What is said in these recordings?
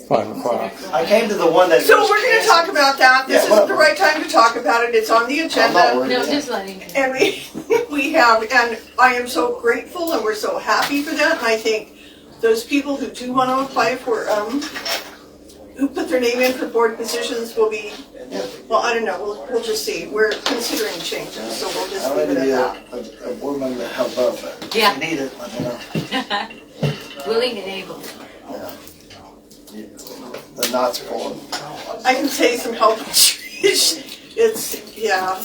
5 o'clock. I came to the one that. So we're going to talk about that. This isn't the right time to talk about it. It's on the agenda. No, just letting you. And we have, and I am so grateful and we're so happy for that. And I think those people who do want to apply for, who put their name in for board positions will be, well, I don't know, we'll just see. We're considering changes, so we'll just leave it at that. A board member to help out, but Yeah. if you need it, let me know. Willing and able. Yeah. The knots pulling. I can say some help. It's, yeah.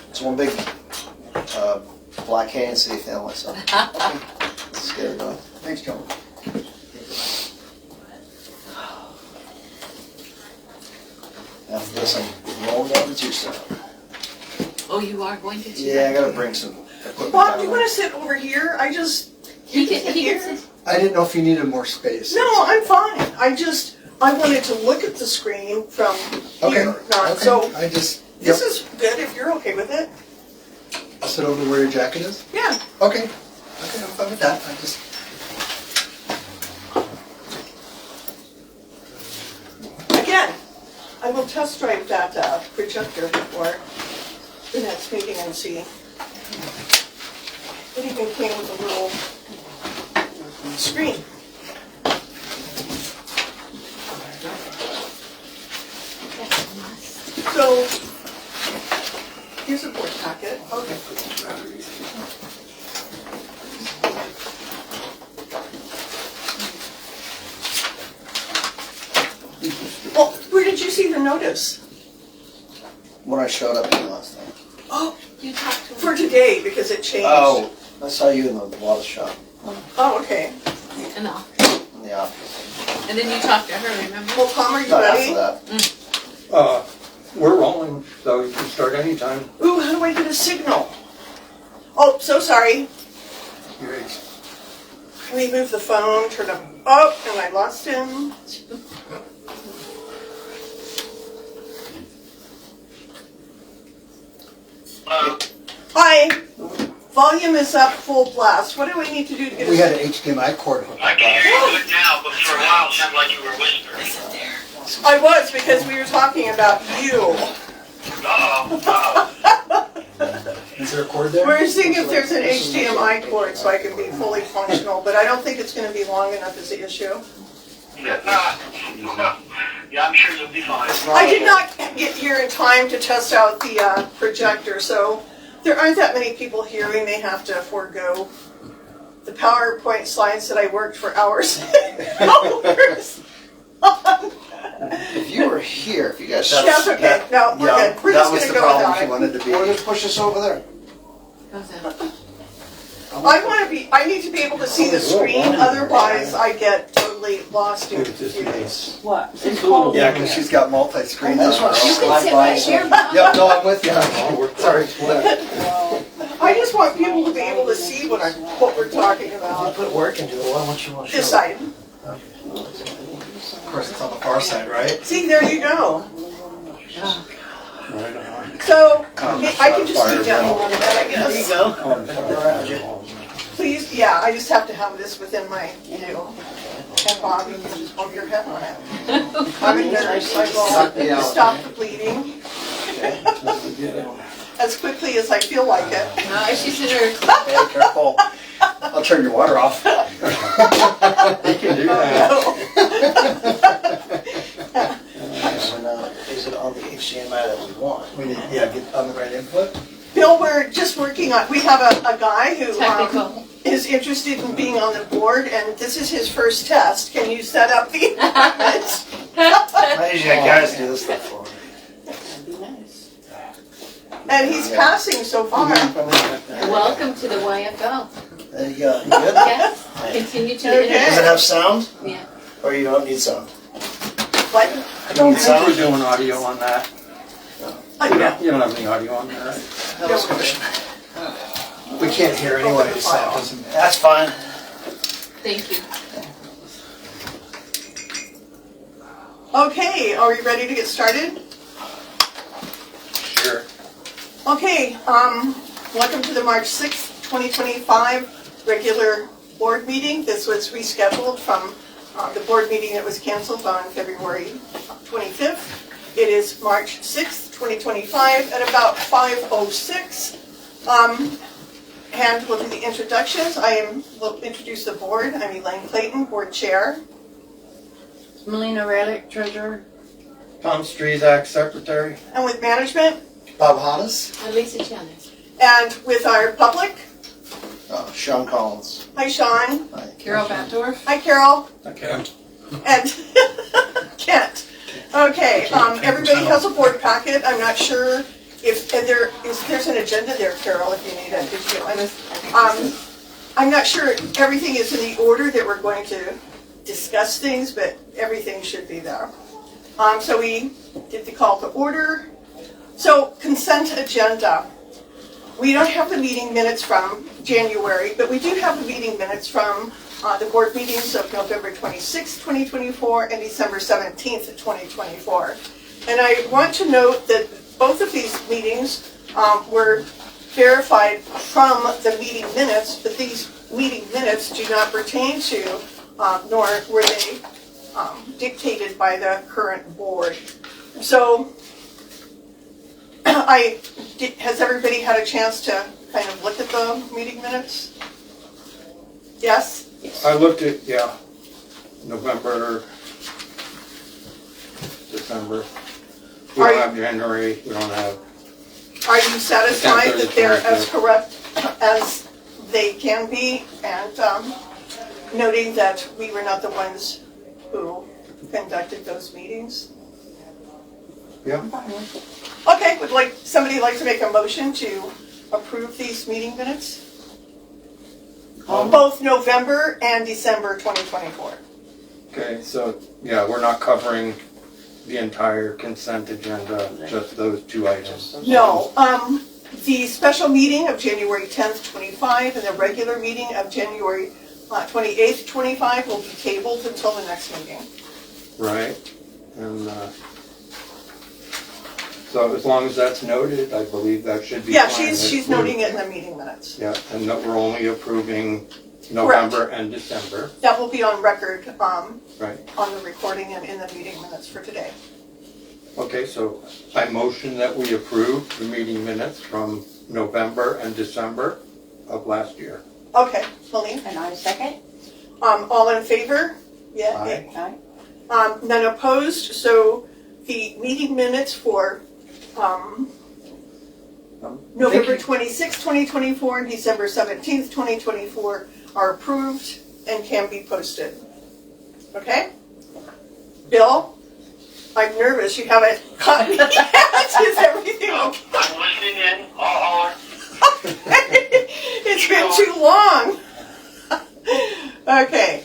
It's one big black hand city family, so let's get it done. Thanks, John. After this, I'm rolling down to Tucson. Oh, you are going to? Yeah, I gotta bring some equipment. Bob, do you want to sit over here? He can sit. I didn't know if you needed more space. No, I'm fine. I wanted to look at the screen from Okay. here. Not, Okay. So I just, this is good if you're okay with it. I'll sit over where your jacket is? Yeah. Okay. Okay, I'm fine with that. I just, Again, I will test drive that projector before the next meeting and see. It even came with a little screen. So, here's a board packet. Okay. Well, where did you see the notice? When I showed up here last time. Oh, You talked to for today, because it changed. Oh, I saw you in the water shop Oh, okay. No. in the office. And then you talked to her, remember? Well, Tom, are you Not ready? after that. We're rolling, so you can start anytime. Ooh, how do I get a signal? Oh, so sorry. Great. Let me move the phone, turn up. Oh, and I lost him. Hi. Volume is up full blast. What do I need to do to get we a had an HDMI cord hooked I up. can hear you good now, but for a while it sounded like you were whispering. I was, because we were talking about you. Uh-oh. Is there a cord there? We're seeing if there's an HDMI cord so I can be fully functional, but I don't think it's going to be long enough as the issue. Yeah, I'm sure you'll be fine. I did not get here in time to test out the projector, so there aren't that many people here. We may have to forego the PowerPoint slides that I worked for hours and hours on. If you were here, if you guys. That's okay. No, we're good. We're that just was going to the go problem without if you it. wanted to be. Or just push us over there. How's that? I need to be able to see the screen, otherwise I get totally lost and confused. What? It's cold. Yeah, because she's got multi-screen. I just want to You can sit right there, Bob. Yep, no, I'm with you. Sorry. I just want people to be able to see what we're talking I'll about. put work into it. Why don't you want to show This side. Of course, it's on the far side, right? See, there you go. Right on. So, I can just keep down a little bit, I guess. around you? Please, yeah, I just have to have this within my view. And Bob, you can just hold your head on it. I'm a nurse, I will stop the bleeding as quickly as I feel like it. No, she's in her. Hey, careful. I'll turn your water off. He can do that. Is it on the HDMI that we want? We need, get on the right input. Bill, we're just working on, we have a guy who Technical. is interested in being on the board, and this is his first test. Can you set up the environment? I usually have guys do this stuff for me. And he's passing so far. Welcome to the YFL. There you go. You good? Yes. Continue to Okay. Does it have sound? Yeah. Or you don't need sound? What? I don't think we're doing audio on that. Yeah. You don't have any audio on there, right? That was question. We can't hear anyway, so it doesn't matter. That's fine. Thank you. Okay, are we ready to get started? Sure. Okay, welcome to the March 6th, 2025 regular board meeting. This was rescheduled from the board meeting that was canceled on February 25th. It is March 6th, 2025 at about 5:06. And we'll do the introductions. Will introduce the board. I'm Elaine Clayton, board chair. Melina Relic, treasurer. Tom Strezak, secretary. And with management, Bob Hoddes? Lisa Chandler. and with our public. Sean Collins. Hi, Sean. Hi. Carol Batdorf. Hi, Carol. Okay. And Kent. Okay, everybody has a board packet. I'm not sure if there's an agenda there, Carol, if you need it. Did you? I'm not sure everything is in the order that we're going to discuss things, but everything should be there. So we did the call to order. So consent agenda. We don't have the meeting minutes from January, but we do have the meeting minutes from the board meetings of November 26, 2024 and December 17th, 2024. And I want to note that both of these meetings were verified from the meeting minutes, but these meeting minutes do not pertain to, nor were they dictated by the current board. So has everybody had a chance to kind of look at the meeting minutes? Yes? I looked at, November, December. We don't have January, we don't have. Are you satisfied that they're as correct as they can be? And noting that we were not the ones who conducted those meetings? Yeah. Okay, would somebody like to make a motion to approve these meeting minutes? Both November and December 2024. Okay, so, we're not covering the entire consent agenda, just those two items. No, the special meeting of January 10th, 25 and the regular meeting of January 28th, 25 will be tabled until the next meeting. Right, and, so as long as that's noted, I believe that should be fine. Yeah, she's noting it in the meeting minutes. Yeah, and that we're only approving November and December. That will be on record, Right. on the recording and in the meeting minutes for today. Okay, so I motion that we approve the meeting minutes from November and December of last year. Okay, Malene? And I second. All in favor? Yeah. Aye. Aye. None opposed, so the meeting minutes for November 26, 2024 and December 17th, 2024 are approved and can be posted. Okay? Bill? I'm nervous, you haven't caught me yet. Is everything okay? I'm listening in. I'll holler. It's been too long. Okay.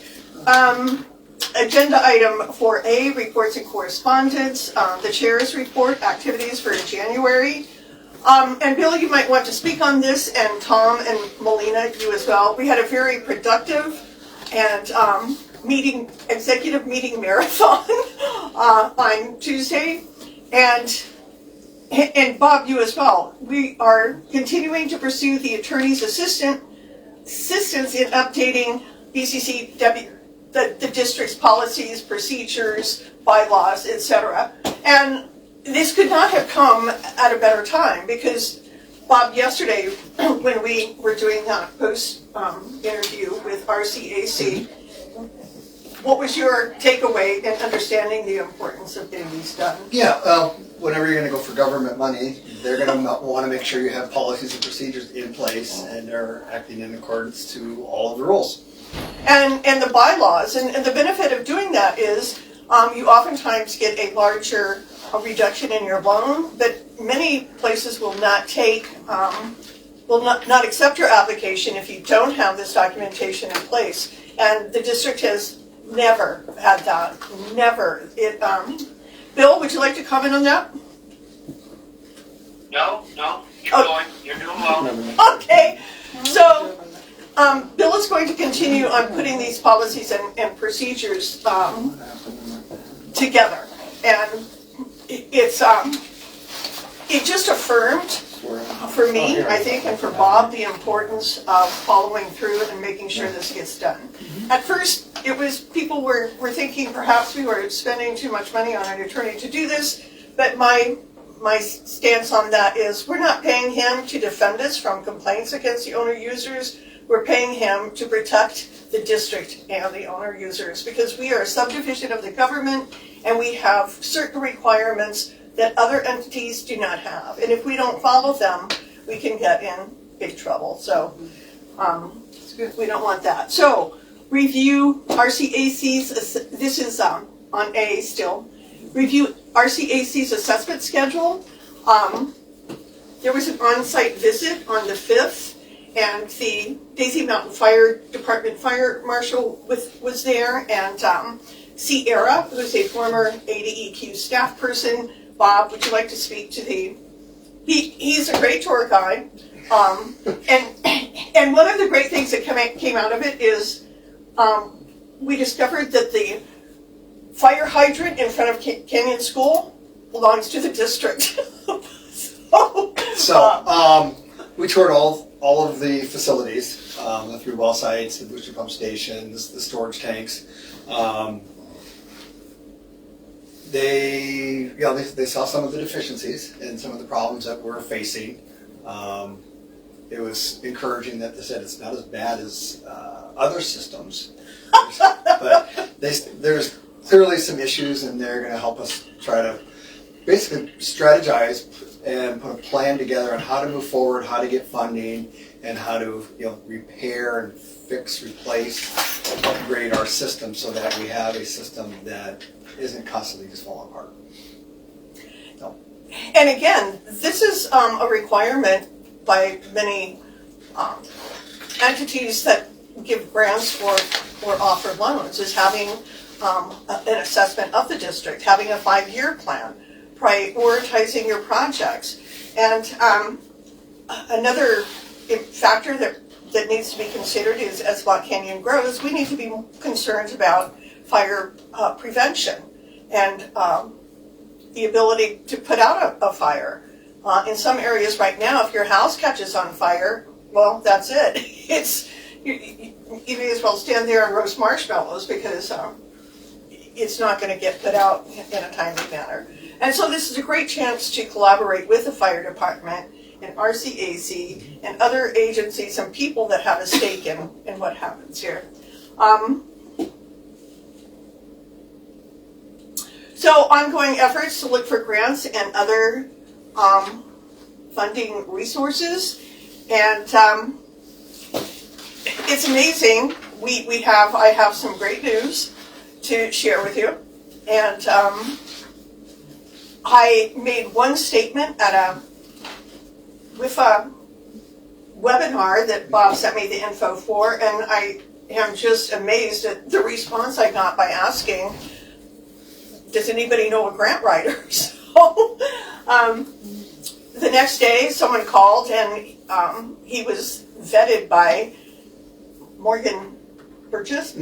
Agenda item 4A, reports and correspondence. The chair's report, activities for January. And Bill, you might want to speak on this, and Tom and Melina, you as well. We had a very productive and executive meeting marathon on Tuesday. And Bob, you as well. We are continuing to pursue the attorney's assistance in updating BCCWID, the district's policies, procedures, bylaws, etc. And this could not have come at a better time because, Bob, yesterday when we were doing that post interview with RCAC, what was your takeaway in understanding the importance of getting these done? Yeah, well, whenever you're gonna go for government money, they're gonna wanna make sure you have policies and procedures in place and they're acting in accordance to all of the rules. And the bylaws, and the benefit of doing that is you oftentimes get a larger reduction in your loan, but many places will not take, will not accept your application if you don't have this documentation in place. And the district has never had that, never. Bill, would you like to comment on that? No, you're going. You're doing well. Okay, so Bill is going to continue on putting these policies and procedures together. And it just affirmed for me, I think, and for Bob, the importance of following through and making sure this gets done. At first, it was, people were thinking perhaps we were spending too much money on an attorney to do this, but my stance on that is we're not paying him to defend us from complaints against the owner users. We're paying him to protect the district and the owner users because we are a subdivision of the government and we have certain requirements that other entities do not have. And if we don't follow them, we can get in big trouble. So we don't want that. So review RCAC's, this is on A still, review RCAC's assessment schedule. There was an on-site visit on the 5th and the Daisy Mountain Fire Department Fire Marshal was there, and Sierra, who's a former ADEQ staff person. Bob, would you like to speak to he's a great tour guide. And one of the great things that came out of it is we discovered that the fire hydrant in front of Canyon School belongs to the district. So we toured all of the facilities, the 3 well sites, the booster pump stations, the storage tanks. They saw some of the deficiencies and some of the problems that we're facing. It was encouraging that they said it's not as bad as other systems, but there's clearly some issues, and they're going to help us try to basically strategize and put a plan together on how to move forward, how to get funding, and how to repair and fix, replace, upgrade our system so that we have a system that isn't constantly just falling apart. So. And again, this is a requirement by many entities that give grants or offer loans, is having an assessment of the district, having a 5-year plan, prioritizing your projects. And another factor that needs to be considered is, as Black Canyon grows, we need to be concerned about fire prevention and the ability to put out a fire. In some areas right now, if your house catches on fire, well, that's it. You may as well stand there and roast marshmallows because it's not going to get put out in a timely manner. And so this is a great chance to collaborate with the fire department and RCAC and other agencies and people that have a stake in what happens here. So ongoing efforts to look for grants and other funding resources. And it's amazing. I have some great news to share with you. And I made one statement with a webinar that Bob sent me the info for, and I am just amazed at the response I got by asking, does anybody know a grant writer? So the next day someone called, and he was vetted by Morgan Burgess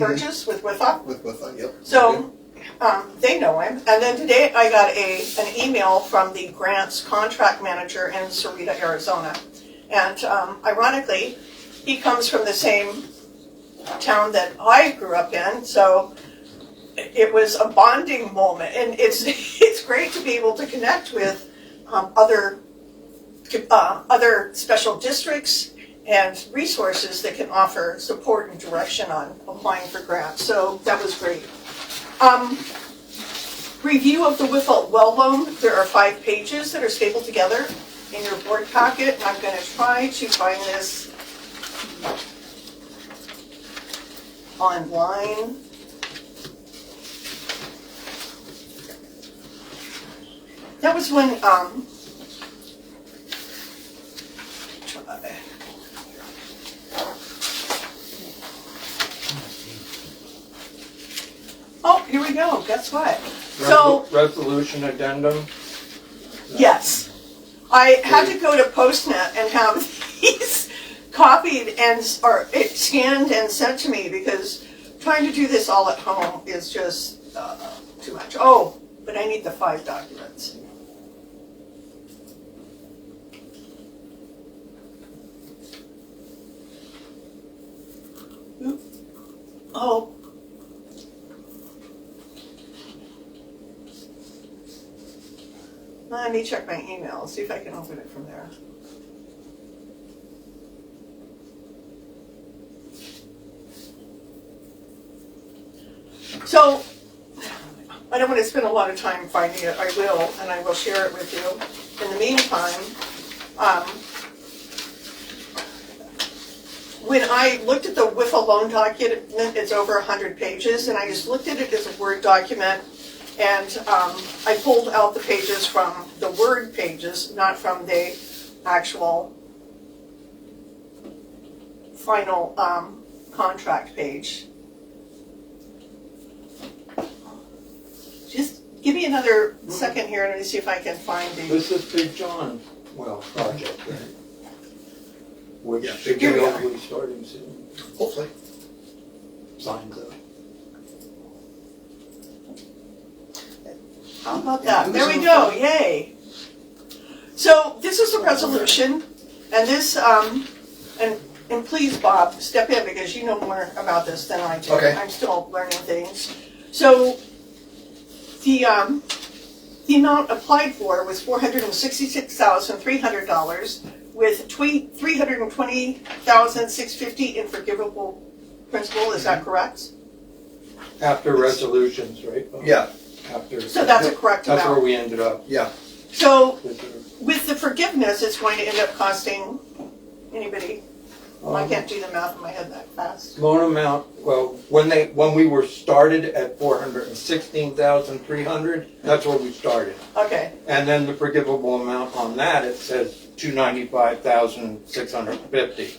with WIFA. With WIFA, yep. So they know him. And then today I got an email from the grants contract manager in Cerrito, Arizona. And ironically, he comes from the same town that I grew up in. So it was a bonding moment. And it's great to be able to connect with other special districts and resources that can offer support and direction on applying for grants. So that was great. Review of the WIFA well loan. There are 5 pages that are stapled together in your board packet. I'm going to try to find this online. That was when oh, here we go. Guess what? So resolution addendum. yes, I had to go to PostNet and have these copied and or scanned and sent to me because trying to do this all at home is just too much. Oh, but I need the 5 documents. Oh. Let me check my email, see if I can open it from there. So, I don't want to spend a lot of time finding it. I will, and I will share it with you. In the meantime, when I looked at the WIFA loan document, it's over 100 pages, and I just looked at it as a Word document, and I pulled out the pages from the Word pages, not from the actual final contract page. Just give me another second here and let me see if I can find the. This is Big John, well, project, right? Which Yeah. should be Here we are. hopefully starting soon. Hopefully. Signs up. How about that? There we go, yay. So this is a resolution, and this, and please, Bob, step in because you know more about this than I do. Okay. I'm still learning things. So the amount applied for was $466,300 with $320,650 in forgivable principal. Is that correct? After resolutions, right? Bob? Yeah, After. So that's a correct That's where amount. we ended up. yeah. So with the forgiveness, it's going to end up costing anybody. Well, I can't do the math in my head that fast. Loan amount, well, when we were started at $416,300, that's where we started. Okay, And then the forgivable amount on that, it says $295,650.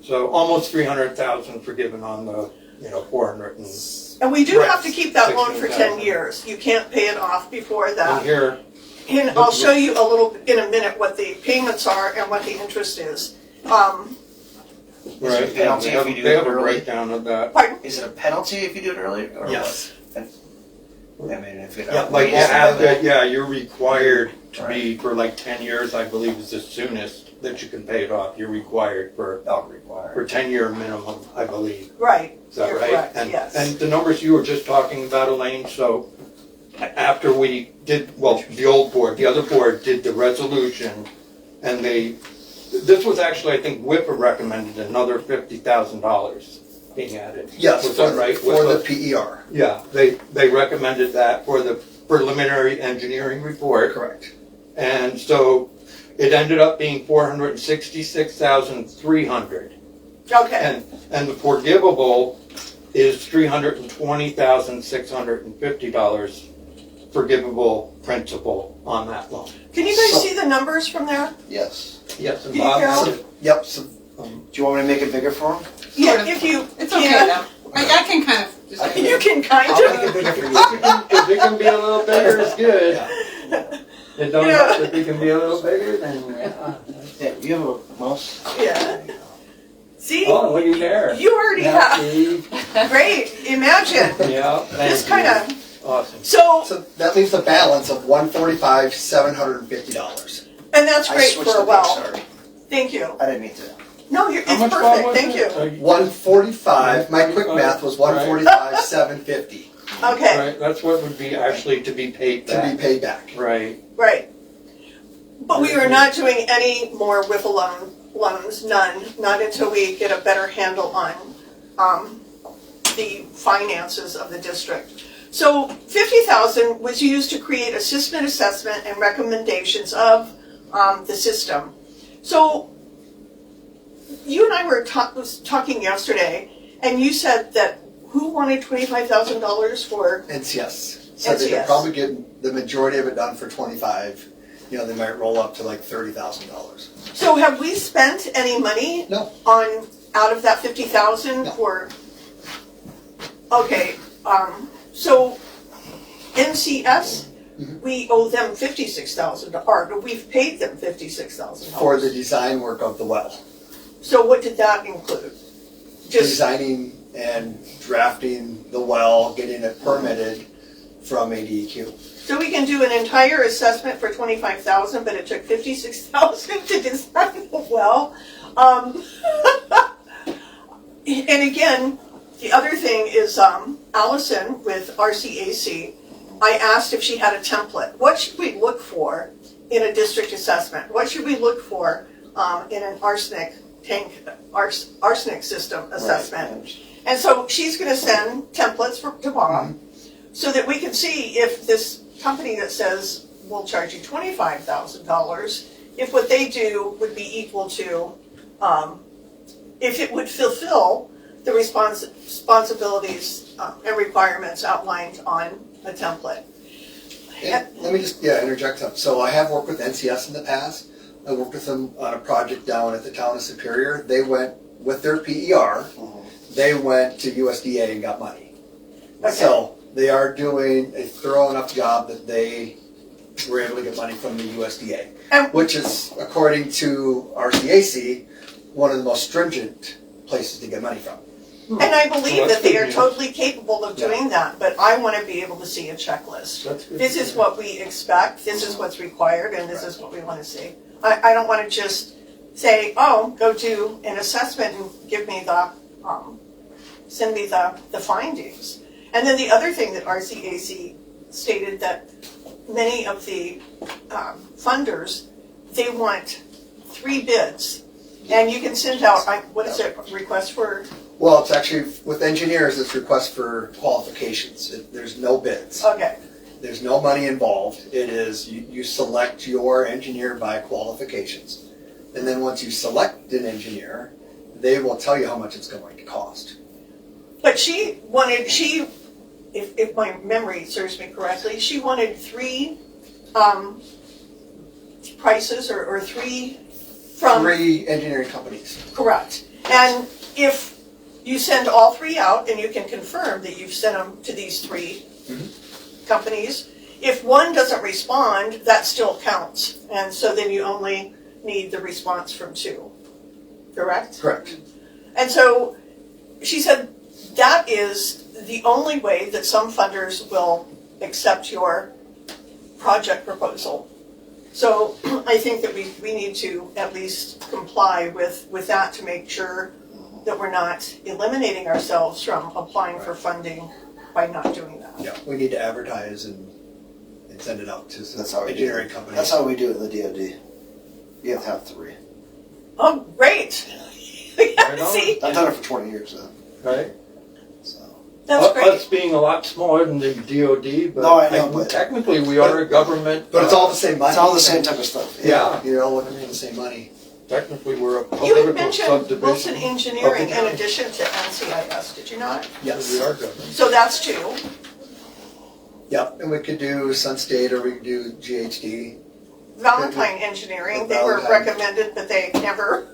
So almost $300,000 forgiven on the, 400 and we do Right. have to keep that loan for 10 16,000. years. You can't pay it off before And that. here, And I'll show you a little, in a minute, what the payments are and what the interest is. right, a penalty if you do they it have a early? breakdown of that. Pardon? Is it a penalty if you do it early? Or Yes. What? I mean, if it Yeah, Like, outweighs the- you're required to be, for like 10 years, I believe is the soonest that you can pay it off. You're required for Not required. 10-year minimum, I believe. Right, Is that you're right? correct, And- yes. And the numbers you were just talking about, Elaine, so after we did, well, the old board, the other board did the resolution, and this was actually, I think, WIPA recommended another $50,000 being added. Yes, Was that right? for the WIPA? PER. Yeah, they recommended that for the preliminary engineering report. Correct. And so it ended up being $466,300. Okay, And the forgivable is $320,650 forgivable principal on that loan. can you guys So- see the numbers from there? Yes. Yes, and Can you Bob, go? Yep, so Do you want me to make it bigger for him? Yeah, Sort of. if you It's okay can. though. I can kind of just. You can kind I'll of. make it bigger for you. if it can be a little bigger, it's good. It don't Yeah. have, if it can be a little bigger, then Yeah, you have a mouse? Yeah. See, oh, looky there. you already Yeah, have, see? great, imagine. Yeah, This kind of, awesome. so, So that leaves a balance of $145,750. and that's I great switched for a the well. page, sorry. Thank you. I didn't mean to. No, How it's much, Bob, perfect, was thank it? you. 145, my quick math was 145,750 Okay, Right, that's what would be actually to be paid to back. be paid back. Right. right. But we are not doing any more WIFA loans, none, not until we get a better handle on the finances of the district. So $50,000 was used to create a system assessment and recommendations of the system. So you and I were talking yesterday, and you said that who wanted $25,000 for? NCS. So they could NCS. probably get the majority of it done for 25. They might roll up to like $30,000. So have we spent any money No. out of that 50,000 No. for? Okay, so NCS, we owe them 56,000, or we've paid them $56,000. For the design work of the well. So what did that include? Just, Designing and drafting the well, getting it permitted from ADEQ. so we can do an entire assessment for 25,000, but it took 56,000 to design the well. And again, the other thing is, Allison with RCAC, I asked if she had a template. What should we look for in a district assessment? What should we look for in an arsenic system assessment? And so she's going to send templates for tomorrow so that we can see if this company that says we'll charge you $25,000, if what they do would be equal to, if it would fulfill the responsibilities and requirements outlined on a template. And let me just interject something. So I have worked with NCS in the past. I worked with them on a project down at the town of Superior. They went with their PER. They went to USDA and got money. Okay. So they are doing a thorough enough job that they were able to get money from the USDA, which is, according to RCAC, one of the most stringent places to get money from. And I believe that they are totally capable of doing that, but I want to be able to see a checklist. This is what we expect, this is what's required, and this is what we want to see. I don't want to just say, oh, go do an assessment and give me the, send me the findings. And then the other thing that RCAC stated that many of the funders, they want 3 bids. And you can send out, what is it, request for? Well, it's actually, with engineers, it's request for qualifications. There's no bids. Okay. There's no money involved. It is, you select your engineer by qualifications. And then once you select an engineer, they will tell you how much it's going to cost. But she wanted, if my memory serves me correctly, she wanted 3 prices or 3 from. 3 engineering companies. Correct. And if you send all 3 out and you can confirm that you've sent them to these 3 companies, if one doesn't respond, that still counts. And so then you only need the response from 2. Correct? Correct. And so she said that is the only way that some funders will accept your project proposal. So I think that we need to at least comply with that to make sure that we're not eliminating ourselves from applying for funding by not doing that. Yeah, we need to advertise and send it out to That's how we do engineering it. companies. That's how we do it in the DoD. You have to have 3. Oh, great. See, I've done it for 20 years though. Right? So. that's great. Us being a lot smaller than the DOD, but No, I know, but- technically we are a government. But it's all the same money. It's all the same type of stuff. Yeah, you're all looking for the same money. Technically, we're a You had political mentioned subdivision. Wilson Engineering of the in county. addition to NCIS, did you not? Yes. We are government. So that's 2. Yep, and we could do Sun State or we could do GHD. Valentine Engineering, they were Valentine. recommended, but they never,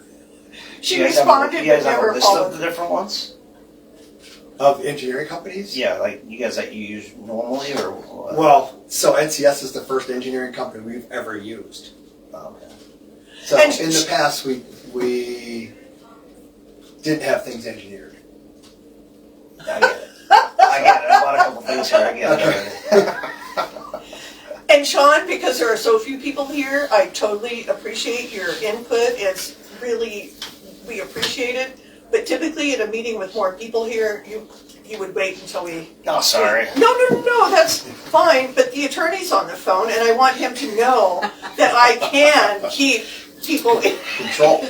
she You guys have responded you guys but have a never list of followed. the different ones? Of engineering companies? Yeah, like you guys that you use normally or what? Well, so NCS is the first engineering company we've ever used. Oh, okay. So And in the past, we didn't have things engineered. I get it. I get it. I bought a couple things here. I get it. And Sean, because there are so few people here, I totally appreciate your input. It's really, we appreciate it. But typically at a meeting with more people here, you would wait until we. Oh, sorry. No, that's fine. But the attorney's on the phone, and I want him to know that I can keep people in Control.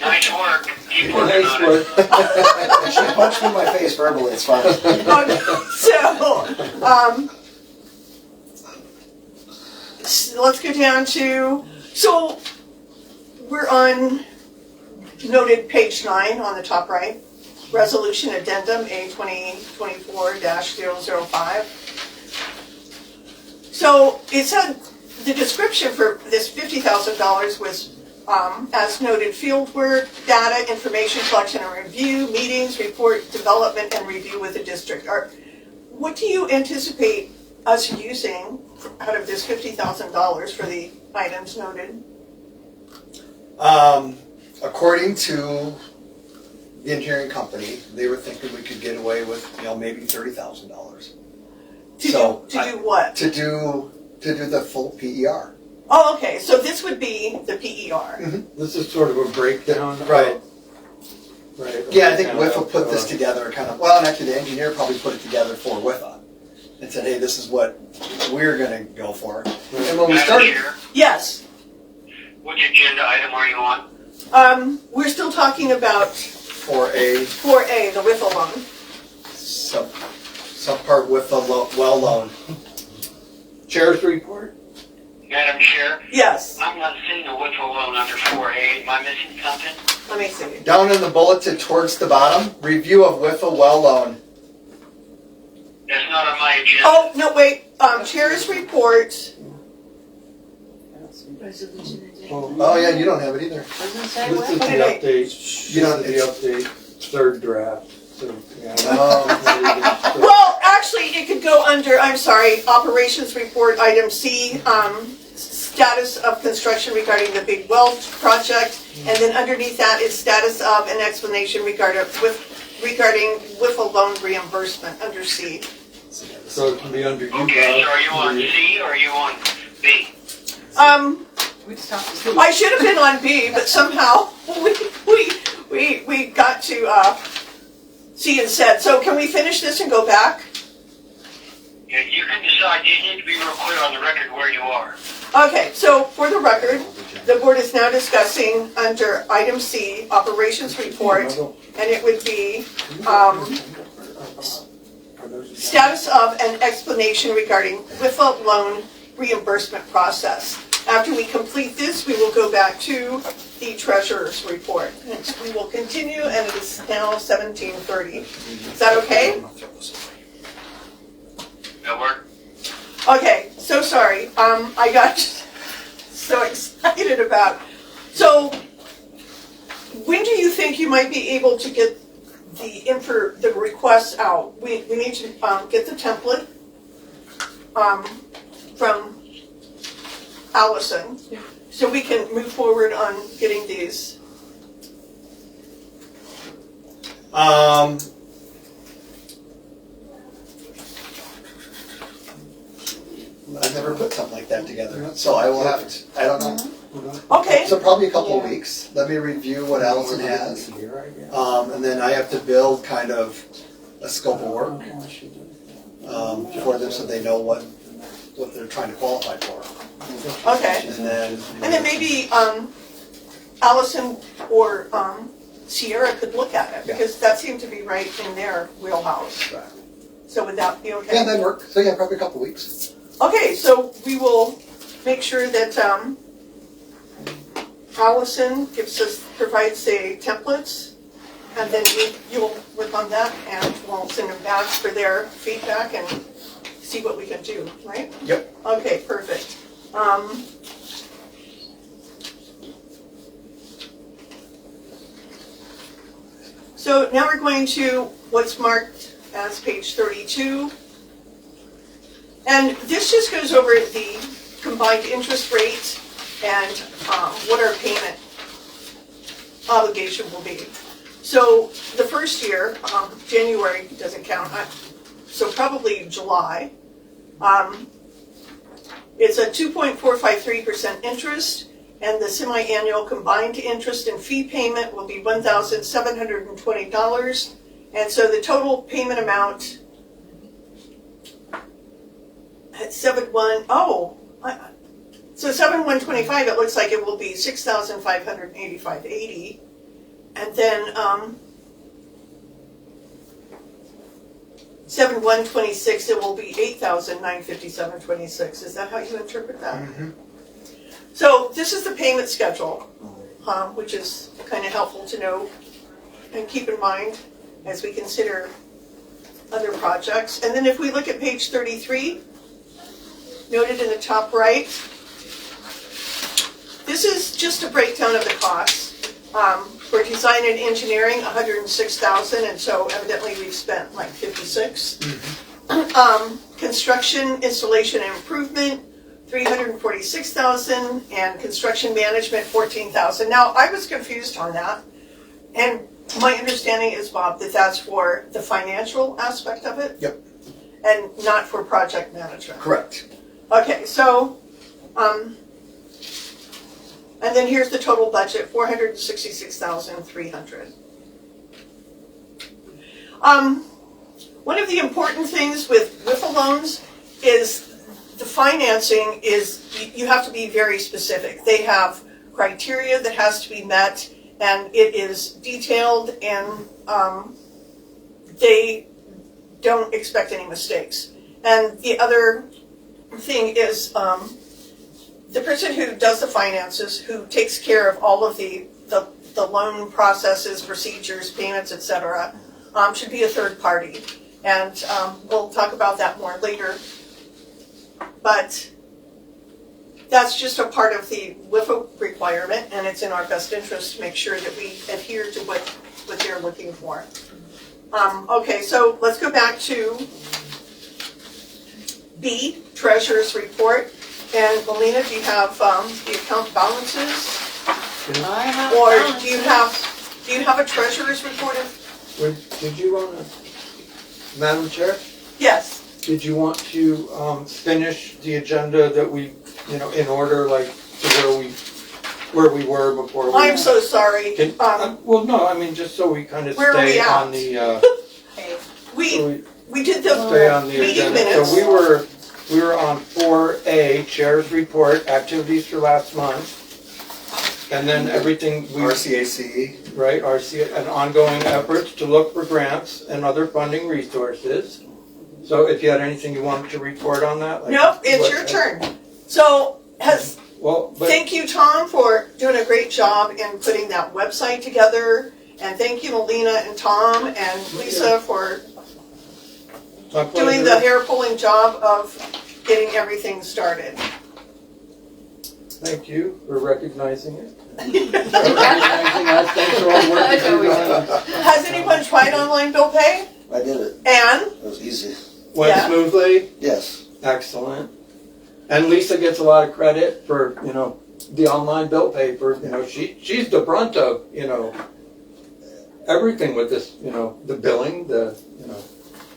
Nice work. Keep working Nice on it. work. She punched me in my face verbally. It's fine. So let's go down to, so we're on noted page 9 on the top right, resolution addendum A2024-005. So it said the description for this $50,000 was, as noted, field work, data, information collection and review, meetings, report, development, and review with the district. What do you anticipate us using out of this $50,000 for the items noted? According to the engineering company, they were thinking we could get away with, maybe $30,000. To do what? To do the full PER. Oh, okay, so this would be the PER. This is sort of a breakdown. Right. right? Yeah, I think Kind of WIFA put this together kind of, well, and actually the engineer probably put it together for WIFA and said, hey, this is what we're gonna go for. And when we Madam started, Chair, Yes, which agenda item are you on? we're still talking about for a 4A, the WIFA loan. subpart WIFA well loan. Chair's report? Madam Chair, Yes, I'm not seeing a WIFA loan under 4A. Am I missing something? let me see. Down in the bulletin towards the bottom, review of WIFA well loan. That's not on my agenda. Oh, no, wait, chair's report. Oh yeah, you don't have it either. This is the Wait, wait. update, You don't- the update, third draft, so, yeah. Well, actually, it could go under, I'm sorry, operations report, item C, status of construction regarding the big well project, and then underneath that is status of an explanation regarding WIFA loan reimbursement under C. So it can be under you, Bob. Okay, so are you on C or are you on B? We just talked to I should have been on B, but somehow we got to C instead. So can we finish this and go back? Yeah, you can decide. You need to be real clear on the record where you are. Okay, so for the record, the board is now discussing under item C, operations report, and it would be status of an explanation regarding WIFA loan reimbursement process. After we complete this, we will go back to the treasurer's report. And we will continue, and it is now 17:30. Is that okay? That work? Okay, so sorry. I got so excited about. So, when do you think you might be able to get the requests out? We need to get the template from Allison, so we can move forward on getting these. I've never put something like that together, so I will have to, I don't know. Okay, So probably a couple of weeks. Let me review what Allison has. And then I have to build kind of a scope of work for them so they know what they're trying to qualify for. okay. And then Maybe Allison or Sierra could look at it, because that seemed to be right in their wheelhouse. So would that be okay? yeah, that'd work. So yeah, probably a couple of weeks. Okay, so we will make sure that Allison provides the templates, and then you'll work on that, and we'll send them back for their feedback and see what we can do, right? Yep. Okay, perfect. So now we're going to what's marked as page 32. And this just goes over the combined interest rate and what our payment obligation will be. So the first year, January doesn't count, so probably July. It's a 2.453% interest, and the semi-annual combined interest and fee payment will be $1,720. And so the total payment amount at so 7,125, it looks like it will be $6,585.80. And then 7/126, it will be $8,957.26. Is that how you interpret that? Mm-hmm. So this is the payment schedule, which is kind of helpful to know and keep in mind as we consider other projects. And then if we look at page 33, noted in the top right, this is just a breakdown of the costs. For design and engineering, $106,000, and so evidently we've spent like $56,000. Mm-hmm. Construction, installation, and improvement, $346,000, and construction management, $14,000. Now, I was confused on that, and my understanding is, Bob, that that's for the financial aspect of it? Yep. And not for project management? Correct. Okay, so, and then here's the total budget, $466,300. One of the important things with WIFA loans is the financing is, you have to be very specific. They have criteria that has to be met, and it is detailed, and they don't expect any mistakes. And the other thing is, the person who does the finances, who takes care of all of the loan processes, procedures, payments, etc., should be a third party. And we'll talk about that more later. But that's just a part of the WIFA requirement, and it's in our best interest to make sure that we adhere to what they're looking for. Okay, so let's go back to B, Treasurer's Report. And Melina, do you have the account balances? I have Or balances. do you have a Treasurer's Report? Did you want to, Madam Chair, Yes. did you want to finish the agenda that we, in order, like, to where we were before we? I'm so sorry. Well, no, I mean, just so we kind of Where are we stay at? on the, We did stay on the the meeting agenda. minutes. So we were on 4A, Chair's Report, activities for last month. And then everything we. RCAC. Right, and ongoing efforts to look for grants and other funding resources. So if you had anything you wanted to report on that? Nope, it's your turn. So Well, but. thank you, Tom, for doing a great job in putting that website together. And thank you, Melina and Tom and Lisa for my doing pleasure. the hair-pulling job of getting everything started. Thank you for recognizing it. Recognizing us, thanks for all the work that you've done. Has anyone tried online bill pay? I did it. And? It was easy. Went Yeah. smoothly? Yes. Excellent. And Lisa gets a lot of credit for, the online bill pay for, she's the brunt of, everything with this, the billing,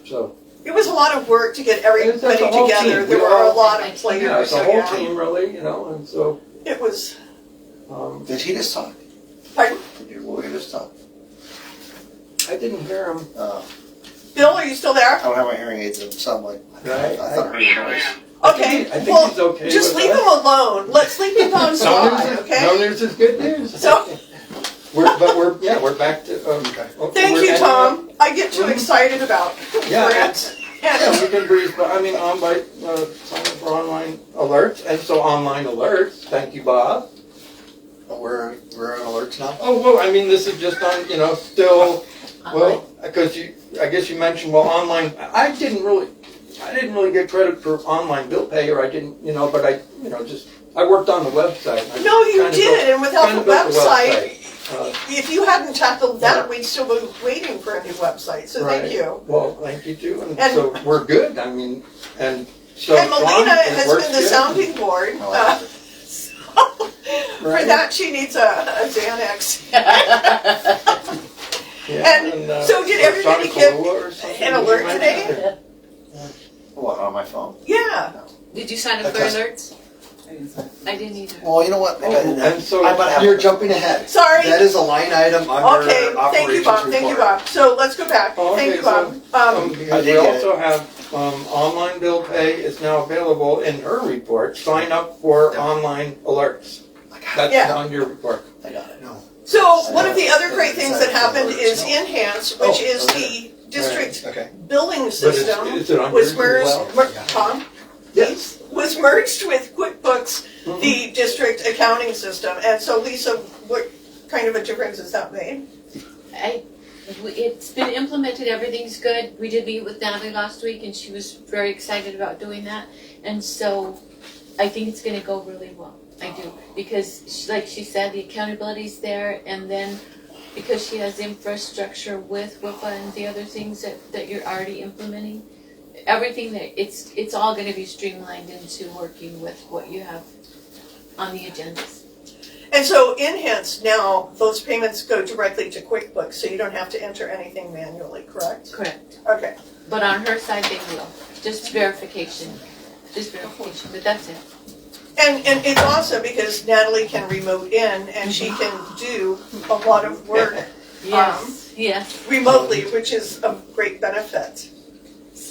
so. It was a lot of work to get everybody It's a whole together. team. There We were all- a lot of Yeah, players. it's a whole team really, and so, It was, Did he just talk? pardon? Did your lawyer just talk? I didn't hear him. Bill, are you still there? I don't have my hearing aids in, so I'm like, Right. I thought I heard your voice. Okay, I think well, he's okay just with leave that. him alone. Let sleeping dogs lie, No okay? news is good news. So, We're back to, okay, thank we're you, ending Tom. I get too excited about Yeah. grants. Yeah, we can breeze, but I mean, sign up for online alerts, and so online alerts, thank you, Bob. We're on alerts now. Oh, well, I mean, this is just on, still, well, because I guess you mentioned, online, I didn't really get credit for online bill pay, or I didn't, but I worked on the website. I No, you kinda did, and without kinda the built website, Uh, if you hadn't tackled that, we'd still be waiting for a new website, so thank Right. you. Well, thank you too, and And- so we're good, I mean, and so. And Melina Sean, it has works been the good. sounding board. I like it. For Right. that, she needs a Xanax. Yeah, And so did or everybody Sonic get Cola or something, an did you alert mention today? it? What, on my phone? Yeah. Did you sign up for alerts? I didn't either. Well, you know what? Maybe I didn't have. And so. I might have. You're jumping ahead. Sorry. That is a line item under Okay, thank you, operations Bob, thank you, report. Bob. So let's go back. Oh, Thank okay, you, Bob. Because I we did get also have, online bill pay is now available in her report, sign up for Yeah. online alerts. Yeah. That's on your report. I got it. No. So one of the other great things that happened is Enhance, which Oh, is okay. the district Okay. billing But system, is it on was yours as merged, well? Tom? Yes. Was merged with QuickBooks, Mhm. the district accounting system. And so Lisa, what kind of a difference has that made? It's been implemented, everything's good. We did meet with Natalie last week and she was very excited about doing that. And so I think it's gonna go really well. I do, because like she said, the accountability's there, and then because she has infrastructure with WIPA and the other things that you're already implementing, everything that, it's all gonna be streamlined into working with what you have on the agendas. And so Enhance now, those payments go directly to QuickBooks, so you don't have to enter anything manually, correct? Correct. Okay. But on her side, they will. Just verification, but that's it. And it's awesome because Natalie can remote in and she can do a lot of work. Yes, Yeah. remotely, which is a great benefit.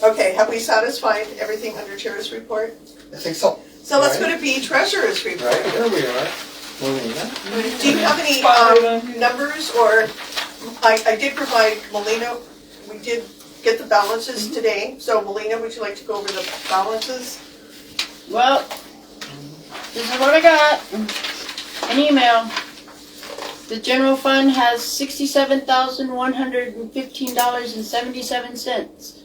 Okay, have we satisfied everything under chair's report? I think so. So let's go to B, treasurer's report. Right, here we are. Melina. Do you have any numbers, or, I did provide Melina, we did get the balances today, so Melina, would you like to go over the balances? Well, this is what I got. An email. The general fund has $67,115.77.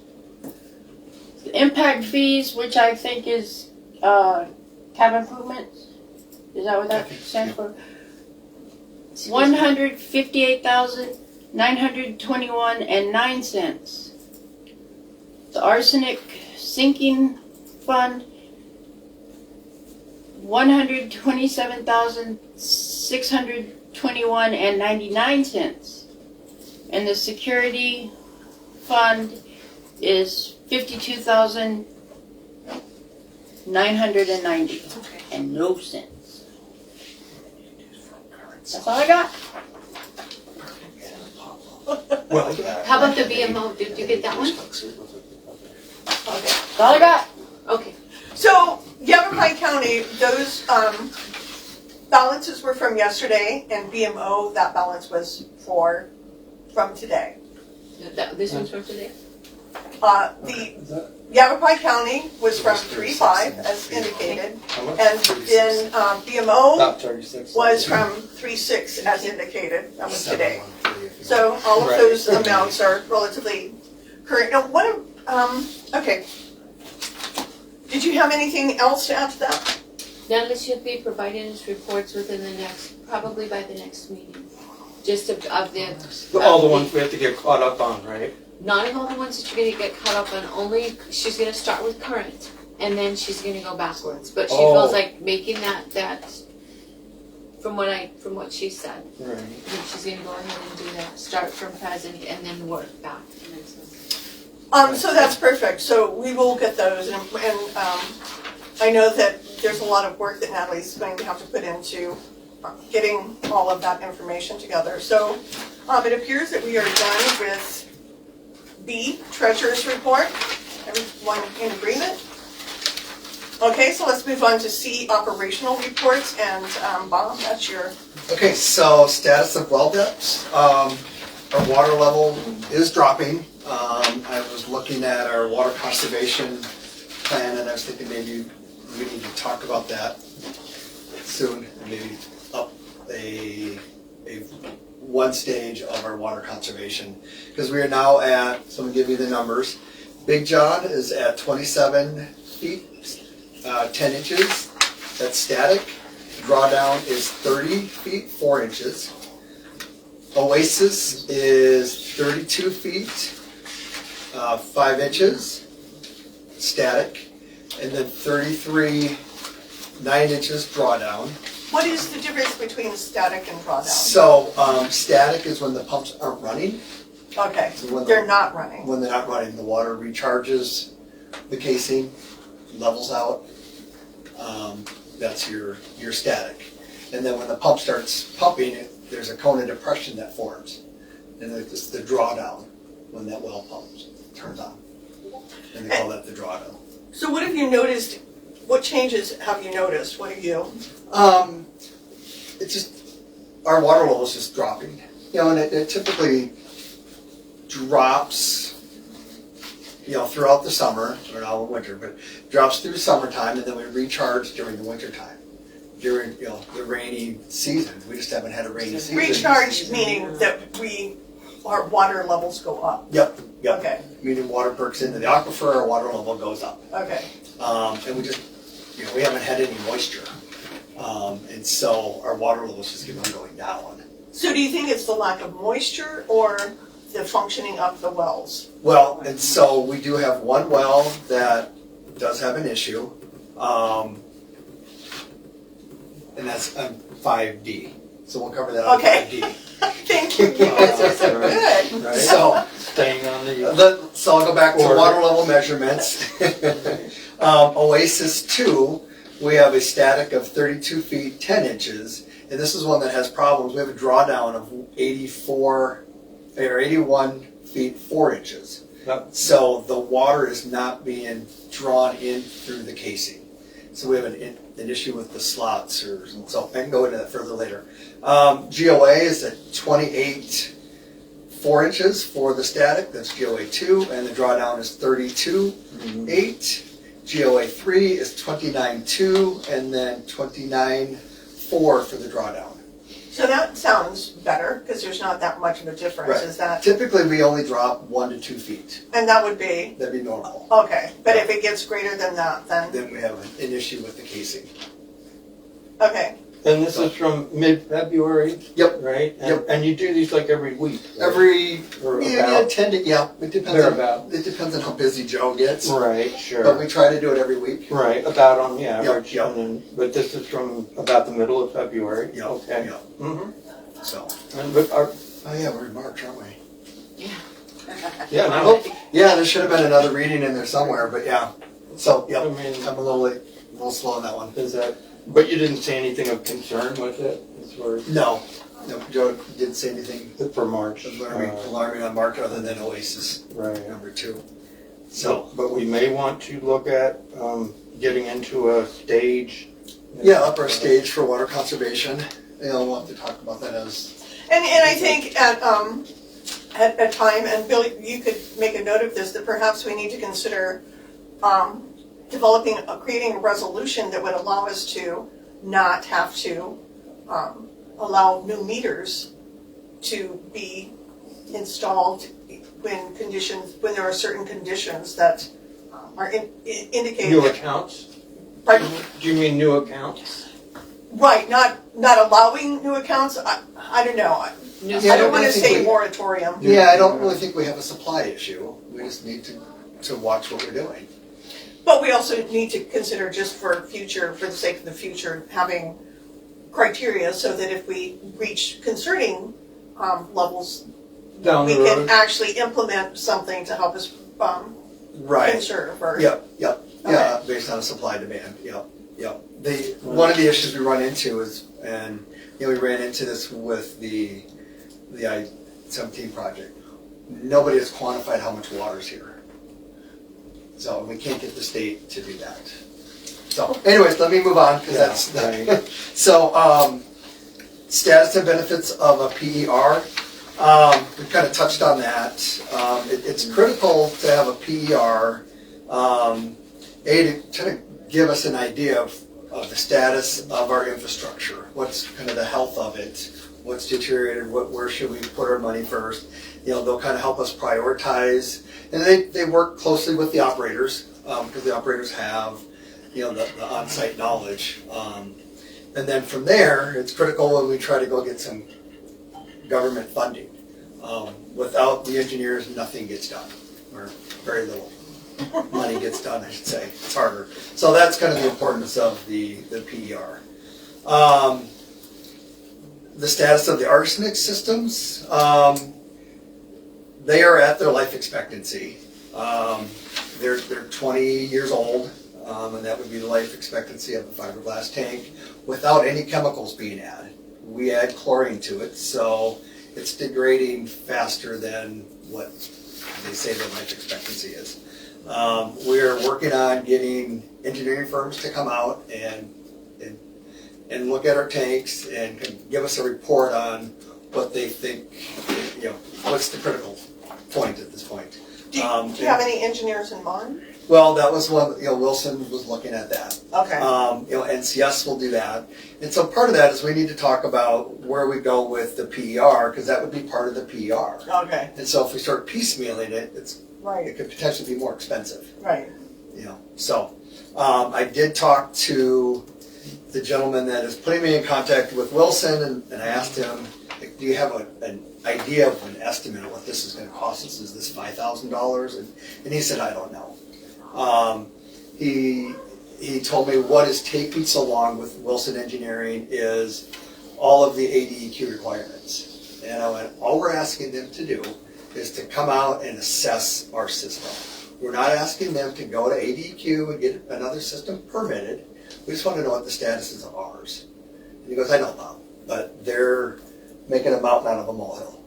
The impact fees, which I think is cab improvements. Is that what that stands for? $158,921.09. The arsenic sinking fund, $127,621.99, and the security fund is $52,990 and no cents. That's all I got. Well, How about the BMO? Did you get that one? Okay. That's all I got. Okay. So, Yavapai County, those balances were from yesterday, and BMO, that balance was from today. This one's from today? The Yavapai County was from 3/5, as indicated, how much? and then BMO About 36. was from 3/6, as indicated, that was today. 713. So all of Right. those amounts are relatively current. Now, okay. Did you have anything else to add to that? Natalie should be providing us reports within probably by the next meeting. Just of the. All the ones we have to get caught up on, right? Not all the ones that you're gonna get caught up on, only, she's gonna start with current, and then she's gonna go backwards. But she feels like making that, from what she said, Right. that she's gonna go ahead and do that, start from present and then work back. So that's perfect. So we will get those, and I know that there's a lot of work that Natalie's going to have to put into getting all of that information together. So it appears that we are done with B, treasurer's report. Everyone in agreement? Okay, so let's move on to C, operational reports, and Bob, that's your. Okay, so status of well depths. Our water level is dropping. I was looking at our water conservation plan, and I was thinking maybe we need to talk about that soon. Maybe up a one stage of our water conservation, because we are now at. So I'm gonna give you the numbers. Big John is at 27 feet, 10 inches. That's static. Drawdown is 30 feet, 4 inches. Oasis is 32 feet, 5 inches, static, and then 33, 9 inches drawdown. What is the difference between static and drawdown? So static is when the pumps aren't running. Okay, So when they're not running. When they're not running, the water recharges the casing, levels out. That's your static. And then when the pump starts pumping, there's a cone of depression that forms. And it's the drawdown when that well pumps, turns on. And they call that the drawdown. So what have you noticed? What changes have you noticed? What have you? It's just, our water level is just dropping. You know, and it typically drops, you know, throughout the summer, or now winter, but drops through summertime, and then we recharge during the winter time. During, you know, the rainy season. We just haven't had a rainy season. Recharge meaning that our water levels go up. Yep. Okay, Meaning water perks into the aquifer, our water level goes up. okay. And we just, you know, we haven't had any moisture. And so our water levels just keep on going down. So do you think it's the lack of moisture or the functioning of the wells? Well, and so we do have one well that does have an issue. And that's 5D. So we'll cover that on Okay. 5D. Thank you, you guys are so good. Right? So, Staying on the. so I'll go back to Order. water level measurements. Oasis 2, we have a static of 32 feet, 10 inches. And this is one that has problems. We have a drawdown of 84 or 81 feet 4 inches. Yep. So the water is not being drawn in through the casing. So we have an issue with the slots, so I can go into that further later. GOA is at 28 4 inches for the static. That's GOA 2, and the drawdown is 32 8. GOA 3 is 29 2, and then 29 4 for the drawdown. So that sounds better, because there's not that much of a difference, Right. is that? Typically, we only drop 1 to 2 feet. And that would be, That'd be normal. okay, but if it gets greater than that, then, Then we have an issue with the casing. okay. And this is from mid-February? Yep. Right? And, Yep. and you do these like every week? Right? Every Or yeah, about? it depends. Thereabout. It depends on how busy Joe gets. Right, But sure. we try to do it every week. Right, about on the average. yep. And then, but this is from about the middle of February? Yep, Okay. yep. Mm-hmm. So, And, but our, oh yeah, we're in March, aren't we? yeah, I no, hope. Yeah, there should have been another reading in there somewhere, but yeah. So, I yep, mean, I'm a little slow on that one. is that, but you didn't say anything of concern with it as far as No, Joe didn't say anything for March? alarming on Mark other than Oasis Right. number 2. So, but we may want to look at getting into a stage. Yeah, upper stage for water conservation. We'll have to talk about that as. And I think at a time, and Billy, you could make a note of this, that perhaps we need to consider creating a resolution that would allow us to not have to allow new meters to be installed when there are certain conditions that are indicated. New accounts? Pardon? Do you mean new accounts? Right, not allowing new accounts, I don't know. New I Yeah, I don't don't want to think say we- moratorium. Yeah, I don't really think we have a supply issue. We just need to watch what we're doing. But we also need to consider, just for the sake of the future, having criteria so that if we reach concerning levels, Down we the can road? actually implement something to help us Right. conserve. Or, Yep. Yeah, based on supply demand. Yep. One of the issues we run into is, and we ran into this with the I-17 project. Nobody has quantified how much water is here. So we can't get the state to do that. So anyways, let me move on, because Yeah, that's, so, status and benefits of a PER. We kind of touched on that. It's critical to have a PER, to kind of give us an idea of the status of our infrastructure. What's kind of the health of it? What's deteriorated? Where should we put our money first? They'll kind of help us prioritize. And they work closely with the operators, because the operators have, the on-site knowledge. And then from there, it's critical when we try to go get some government funding. Without the engineers, nothing gets done, or very little money gets done, I should say. It's harder. So that's kind of the importance of the PER. The status of the arsenic systems, they are at their life expectancy. They're 20 years old, and that would be the life expectancy of a fiberglass tank without any chemicals being added. We add chlorine to it, so it's degrading faster than what they say the life expectancy is. We're working on getting engineering firms to come out and look at our tanks and give us a report on what they think, what's the critical point at this point. Do you have any engineers in mind? Well, that was one, Wilson was looking at that. Okay. NCS will do that. And so part of that is we need to talk about where we go with the PER, because that would be part of the PER. Okay. And so if we start piecemealing it, it Right. could potentially be more expensive. Right. So I did talk to the gentleman that is putting me in contact with Wilson, and I asked him, do you have an idea of an estimate of what this is going to cost us? Is this $5,000? And he said, I don't know. He told me what is taking so long with Wilson Engineering is all of the ADEQ requirements. And I went, all we're asking them to do is to come out and assess our system. We're not asking them to go to ADEQ and get another system permitted. We just want to know what the status is of ours. And he goes, I know, Bob, but they're making a mountain out of a molehill.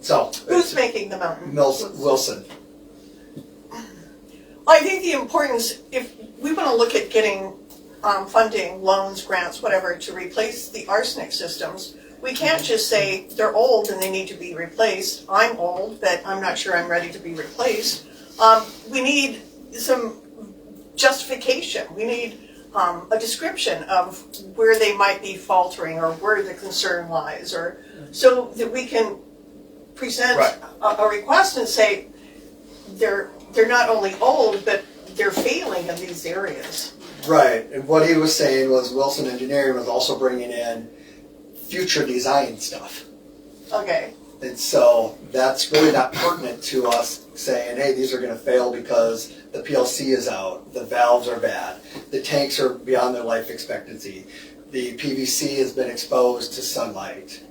So. Who's making the mountain? Wilson. I think the importance, if we want to look at getting funding, loans, grants, whatever, to replace the arsenic systems, we can't just say they're old and they need to be replaced. I'm old, but I'm not sure I'm ready to be replaced. We need some justification. We need a description of where they might be faltering or where the concern lies, or so that we can present Right. a request and say they're not only old, but they're failing in these areas. Right, and what he was saying was Wilson Engineering was also bringing in future design stuff. Okay. And so that's really not pertinent to us saying, hey, these are going to fail because the PLC is out, the valves are bad, the tanks are beyond their life expectancy, the PVC has been exposed to sunlight.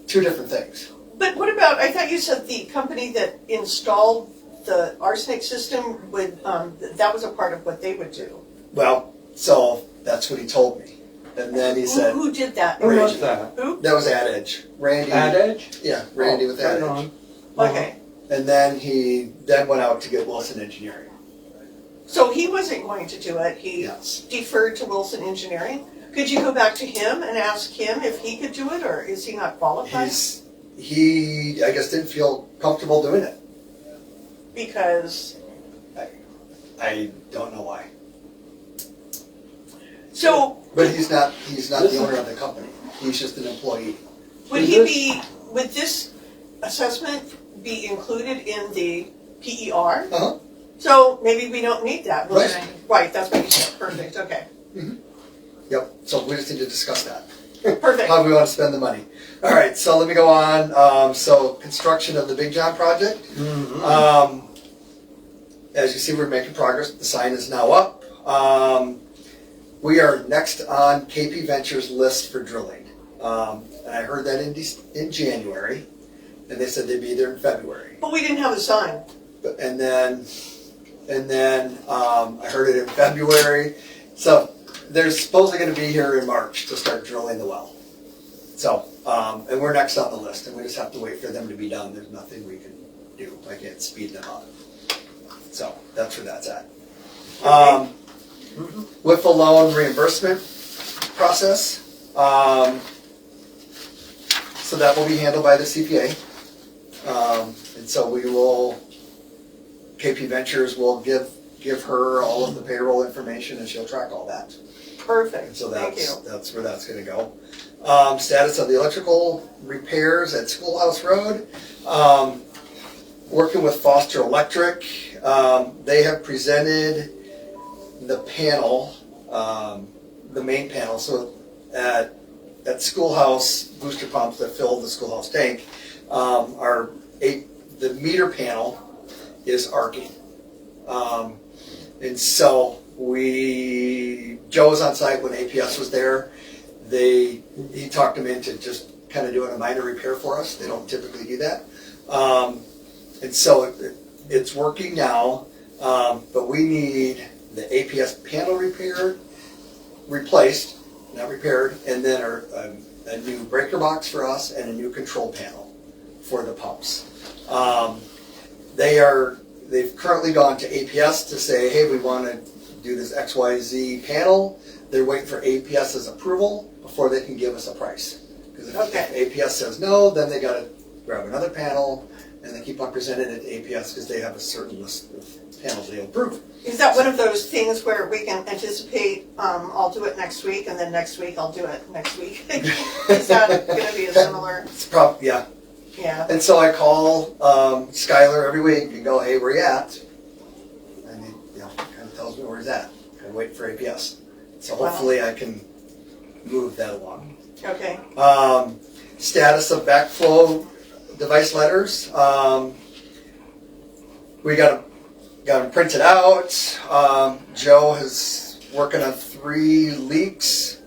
Two different things. But what about, I thought you said the company that installed the arsenic system would, that was a part of what they would do. Well, so that's what he told me. And then he said, Who did that? Who was that? Who? that was Ad Edge. Randy. Ad Edge? Yeah, Randy with Ad Right Edge. on. Okay. And then he then went out to get Wilson Engineering. So he wasn't going to do it. He Yes. deferred to Wilson Engineering. Could you go back to him and ask him if he could do it, or is he not qualified? He, I guess, didn't feel comfortable doing it. Because, I don't know why. so But he's not the owner of the company. He's just an employee. would he be, would this assessment be included in the PER? Uh-huh. So maybe we don't need that. We'll Right. just- Right, that's what you said. Perfect, okay. Yep, so we just need to discuss that. Perfect. How do we want to spend the money? All right, so let me go on. So construction of the Big John project. As you see, we're making progress. The sign is now up. We are next on KP Ventures list for drilling. And I heard that in January, and they said they'd be there in February. But we didn't have a sign. And then I heard it in February. So they're supposedly going to be here in March to start drilling the well. So, and we're next on the list, and we just have to wait for them to be done. There's nothing we can do. I can't speed them up. So that's where that's at. With the loan reimbursement process, so that will be handled by the CPA. And so we will, KP Ventures will give her all of the payroll information, and she'll track all that. Perfect, And so thank you. that's where that's gonna go. Status of the electrical repairs at Schoolhouse Road. Working with Foster Electric, they have presented the panel, the main panel. So at Schoolhouse, booster pumps that fill the Schoolhouse tank, the meter panel is arcing. And so Joe was on site when APS was there. He talked them into just kind of doing a minor repair for us. They don't typically do that. And so it's working now, but we need the APS panel replaced, not repaired, and then a new breaker box for us and a new control panel for the pumps. They've currently gone to APS to say, hey, we want to do this XYZ panel. They're waiting for APS's approval before they can give us a price. Because if APS says no, then they got to grab another panel, and they keep on presenting it to APS because they have a certain list of panels they approve. Is that one of those things where we can anticipate, I'll do it next week, and then next week I'll do it next week? Is that going to be a similar? It's yeah. Yeah. And so I call Skylar every week and go, hey, where you at? And he kind of tells me where he's at. I'm waiting for APS. So hopefully I can move that along. Okay. Status of backflow device letters. We got them printed out. Joe is working on 3 leaks.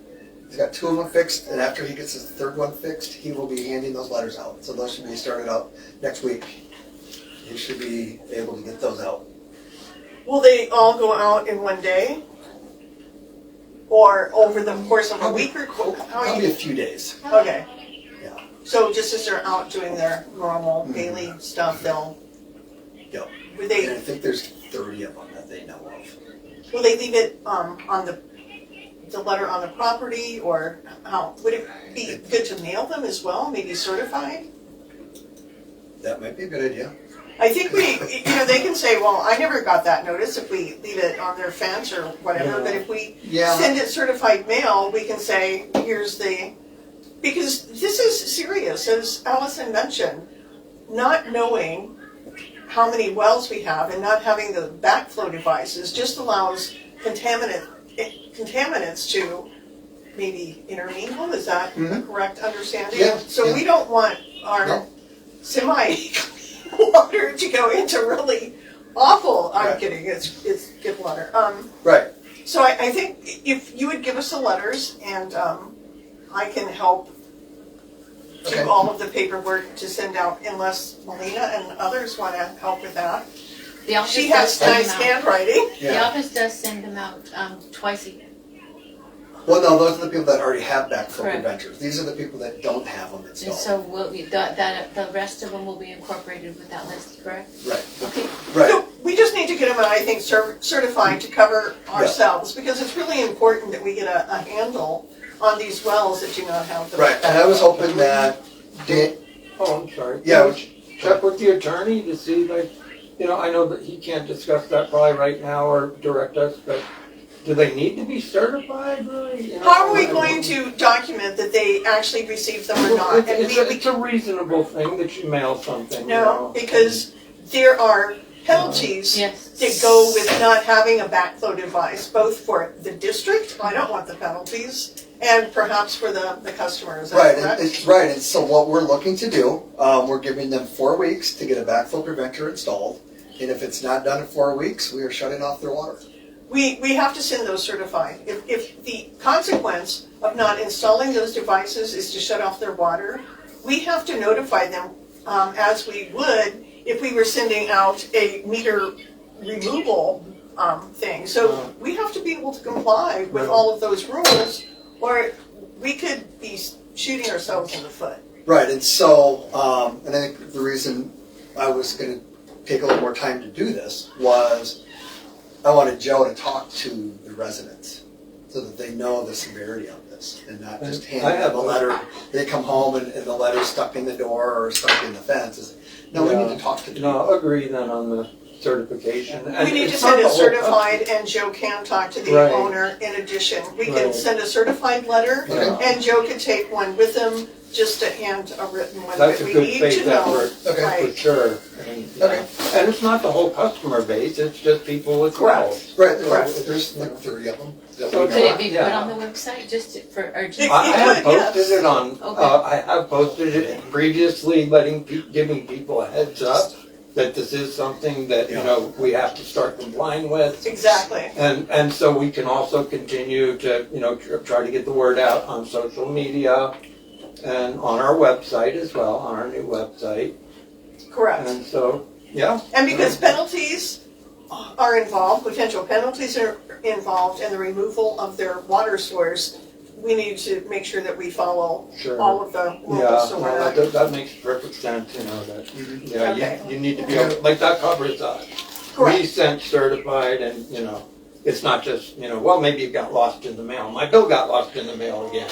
He's got 2 of them fixed, and after he gets his 3rd one fixed, he will be handing those letters out. So those should be started out next week. He should be able to get those out. Will they all go out in one day? Or over the course of a week or how Probably a few days. Okay. Yeah. So just as they're out doing their normal daily stuff, they'll. Yep. Would And I they, think there's 30 of them that they know of. will they leave it, on the letter on the property, or how, would it be good to mail them as well, maybe certified? That might be a good idea. I think they can say, well, I never got that notice if we leave it on their fence or whatever, but if we Yeah. send it certified mail, we can say, here's because this is serious, as Allison mentioned, not knowing how many wells we have and not having the backflow devices just allows contaminants to maybe intermingle, is that a correct understanding? Yeah, So yeah. we don't want our No. water to go into really awful, I'm Right. kidding, it's good water. Right. So I think if you would give us the letters and I can help Okay. do all of the paperwork to send out unless Melina and others want to help with that. The office She does has send nice them out. handwriting. The Yeah. office does send them out twice a year. Well, no, those are the people that already have backflow Correct. preventers. These are the people that don't have them And installed. so the rest of them will be incorporated with that list, correct? Right. Okay. Right. So we just need to get them, I think, certified to cover ourselves because it's really important that we get a handle on these wells that do not have the. Right. And I was hoping that Oh, I'm sorry. Yeah, Would you check with the attorney to see, like, I know that he can't discuss that probably right now or direct us, but do they need to be certified, really? How are we going to document that they actually received them or not? And It's a reasonable thing that you mail something. No, because there are penalties Yes. that go with not having a backflow device, both for the district, I don't want the penalties, and perhaps for the customers, is Right, that correct? it's right, and so what we're looking to do, we're giving them 4 weeks to get a backflow preventer installed, and if it's not done in 4 weeks, we are shutting off their water. We have to send those certified. If the consequence of not installing those devices is to shut off their water, we have to notify them, as we would if we were sending out a meter removal thing. So we have to be able to comply with all of those rules, or we could be shooting ourselves in the foot. Right, and so, and I think the reason I was gonna take a little more time to do this was I wanted Joe to talk to the residents so that they know the severity of this and not just hand I have them a letter. They come home and the letter's stuck in the door or stuck in the fence. No, we need to talk to them. No, agree then on the certification. And We need to it's send not it the whole certified, and Joe can talk to the Right. owner in addition. We can Right. send a certified letter, Okay. and Joe could take one with him, just to hand a written one That's that a we good need to faith know. effort, Okay. for Right. sure. And, Okay. And it's not the whole customer base, it's just people with Correct. wells. Right, Correct. there's like 30 of them. that So we Could know. it be put Yeah. on the website just for, or just? It- I have could, yes. posted it on, Okay. I have posted it previously, giving people a heads up that this is something that, we have to start complying with. Exactly. And so we can also continue to, try to get the word out on social media and on our website as well, on our new website. Correct. And so, yeah. And because penalties are involved, potential penalties are involved in the removal of their water source, we need to make sure that we follow Sure. all of the Yeah, rules, so we're no, not. that makes perfect sense, that, Okay. you need to be able, like that covers us. Correct. We sent certified and, it's not just, well, maybe it got lost in the mail. My bill got lost in the mail again.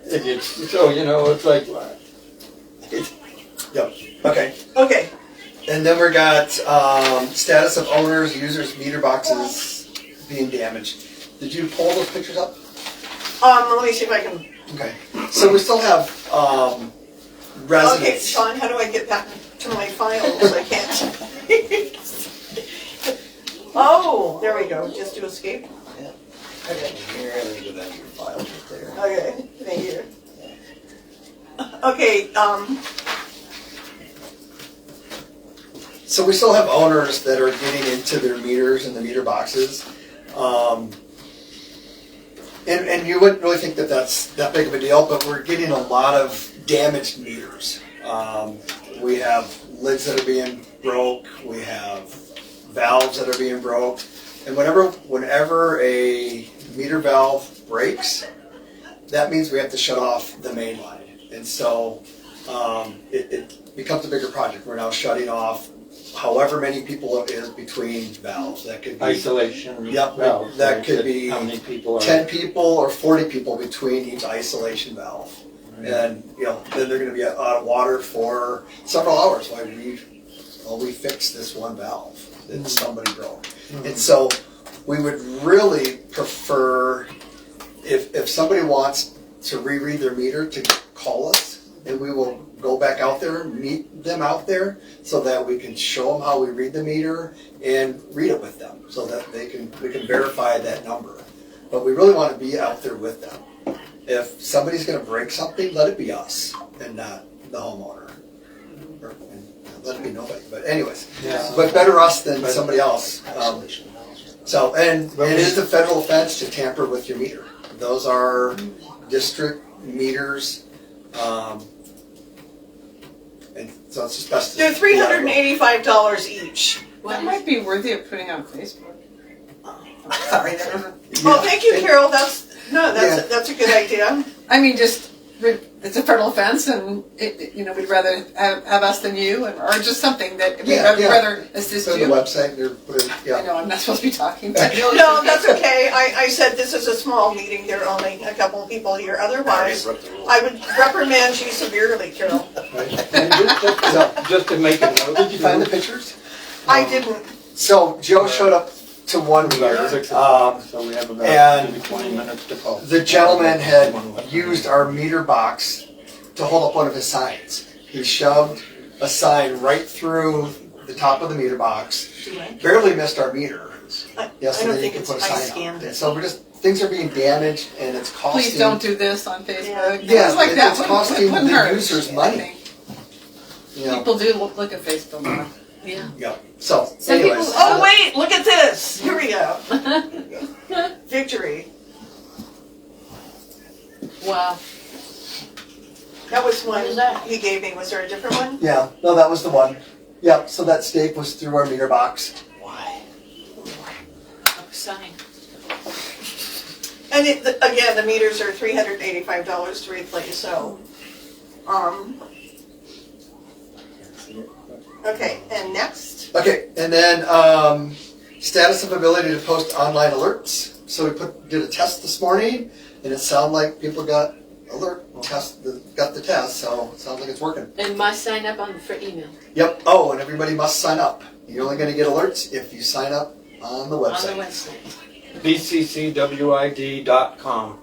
So, it's like, Yep, okay. Okay, And then we got status of owners, users, meter boxes being damaged. Did you pull those pictures up? let me see if I can, Okay. So we still have okay, residents. Sean, how do I get back to my files? I can't. Oh, there we go, just to escape. Okay. Here, let me go down to your files right there. Okay, thank you. Okay, So we still have owners that are getting into their meters and the meter boxes. And you wouldn't really think that that's that big of a deal, but we're getting a lot of damaged meters. We have lids that are being broke, we have valves that are being broke, and whenever a meter valve breaks, that means we have to shut off the main line. And And so it becomes a bigger project. We're now shutting off however many people it is between valves. That could be Isolation. Yep, valves, that right? could be How many people are? 10 people or 40 people between each isolation valve. And, then they're gonna be out of water for several hours while we fix this one valve that somebody broke. And so we would really prefer, if somebody wants to reread their meter, to call us, and we will go back out there, meet them out there, so that we can show them how we read the meter and read it with them, so that we can verify that number. But we really want to be out there with them. If somebody's going to break something, let it be us and not the homeowner. And let it be nobody. But anyways, Yeah. but better us than somebody else. Isolation valves. So, and it is a federal offense to tamper with your meter. Those are district meters. And so it's just best to. They're $385 each. That might be worthy of putting on Facebook. Sorry, never. Well, thank you, Carol, that's a good idea. I mean, it's a federal offense, and we'd rather have us than you, or just something that we'd rather assist Put on you. the website, I know I'm not supposed to be talking, but No, that's okay, I said this is a small meeting, there are only a couple of people here, otherwise, I would reprimand you severely, Carol. Just to make a note. Did you find the pictures? I didn't. So Joe showed up to one About meter. 6 o'clock, so we have about and maybe 20 minutes to call. The gentleman had used our meter box to hold up one of his signs. He shoved a sign right through the top of the meter box, barely missed our meter. Yes, I don't then you think can it's, put a I sign scanned up. it. So things are being damaged, and it's costing. please don't do this on Facebook. Yeah, Things like that it's costing wouldn't the hurt, users I money. think. You know, People do look at Facebook more. Yeah. yeah. So, Some anyways, people- Oh wait, look at this, here we go. Victory, Wow. that was one What is that? he gave me, was there a different one? yeah, no, that was the one. Yeah, so that stake was through our meter box. Why? Sign. And again, the meters are $385 to replace, so, okay, and next? Okay, and then status of ability to post online alerts. So we did a test this morning, and it sounded like people got got the test. So it sounds like it's working. And must sign up for email. Yep. Oh, and everybody must sign up. You're only going to get alerts if you sign up on the website. On the website. BCCWID.com.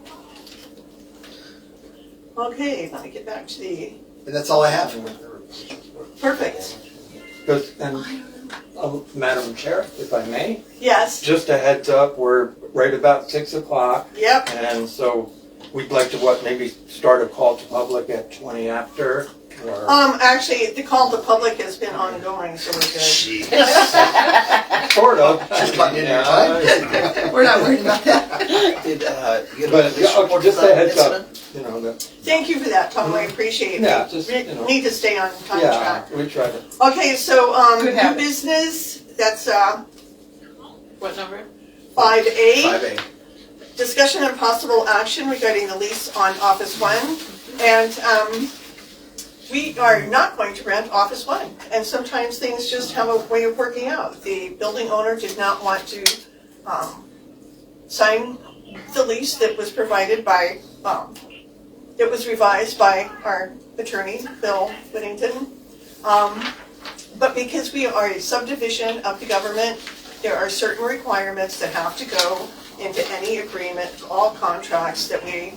Okay, let me get back to the, And that's all I have. perfect, Madam Chair, if I may, yes, just a heads up, we're right about 6 o'clock. yep. And so we'd like to maybe start a call to public at 20 after, or? Actually, the call to public has been ongoing, so we're good. Sort of. Just cutting in your time. We're not worried about that. Did you get a But, police report just for a that heads up, incident? Thank you for that, Tom, I appreciate it. Yeah, just, We need to stay on time Yeah, track. we try to. Okay, so, Good new habit. business, that's, What number? 5A. 5A. Discussion and possible action regarding the lease on Office One. And, we are not going to rent Office One. And sometimes things just have a way of working out. The building owner did not want to, sign the lease that was provided by, that was revised by our attorney, Bill Whittington. But because we are a subdivision of the government, there are certain requirements that have to go into any agreement, all contracts that we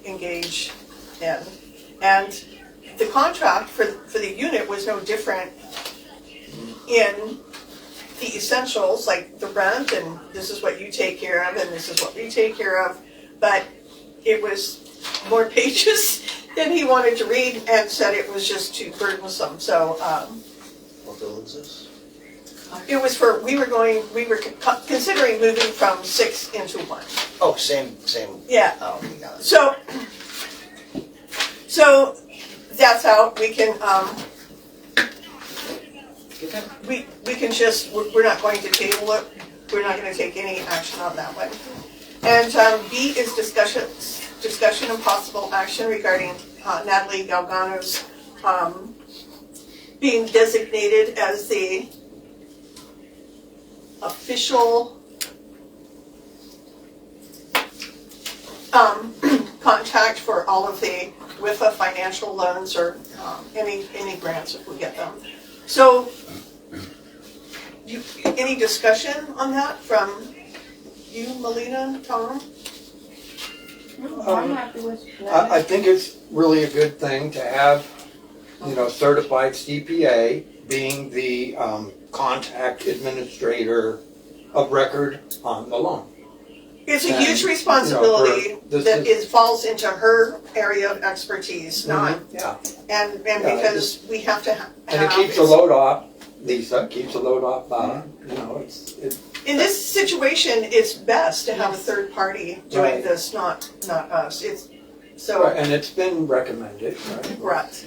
engage in. And the contract for the unit was no different in the essentials, like the rent, and this is what you take care of, and this is what we take care of. But it was more pages than he wanted to read and said it was just too burdensome. So What building is this? it was we were considering moving from 6 into 1. Oh, same. Yeah. Oh, we got it. So that's out. We can we can just we're not going to table it. We're not going to take any action on that one. And B is discussion discussion and possible action regarding Natalie Galgano's being designated as the official contact for all of the WIFA financial loans or any grants if we get them. So, any discussion on that from you, Melina, Tom? I'm happy with I think it's really a good thing to have, certified CPA being the contact administrator of record on the loan. It's a And, huge responsibility that falls into her area of expertise, not, Yeah, and because we have to have. and it keeps the load off, Lisa, keeps the load off, it's. In this situation, it's best to have a third party doing Right. this, not us. It's, Right, so, and it's been recommended, right? Correct.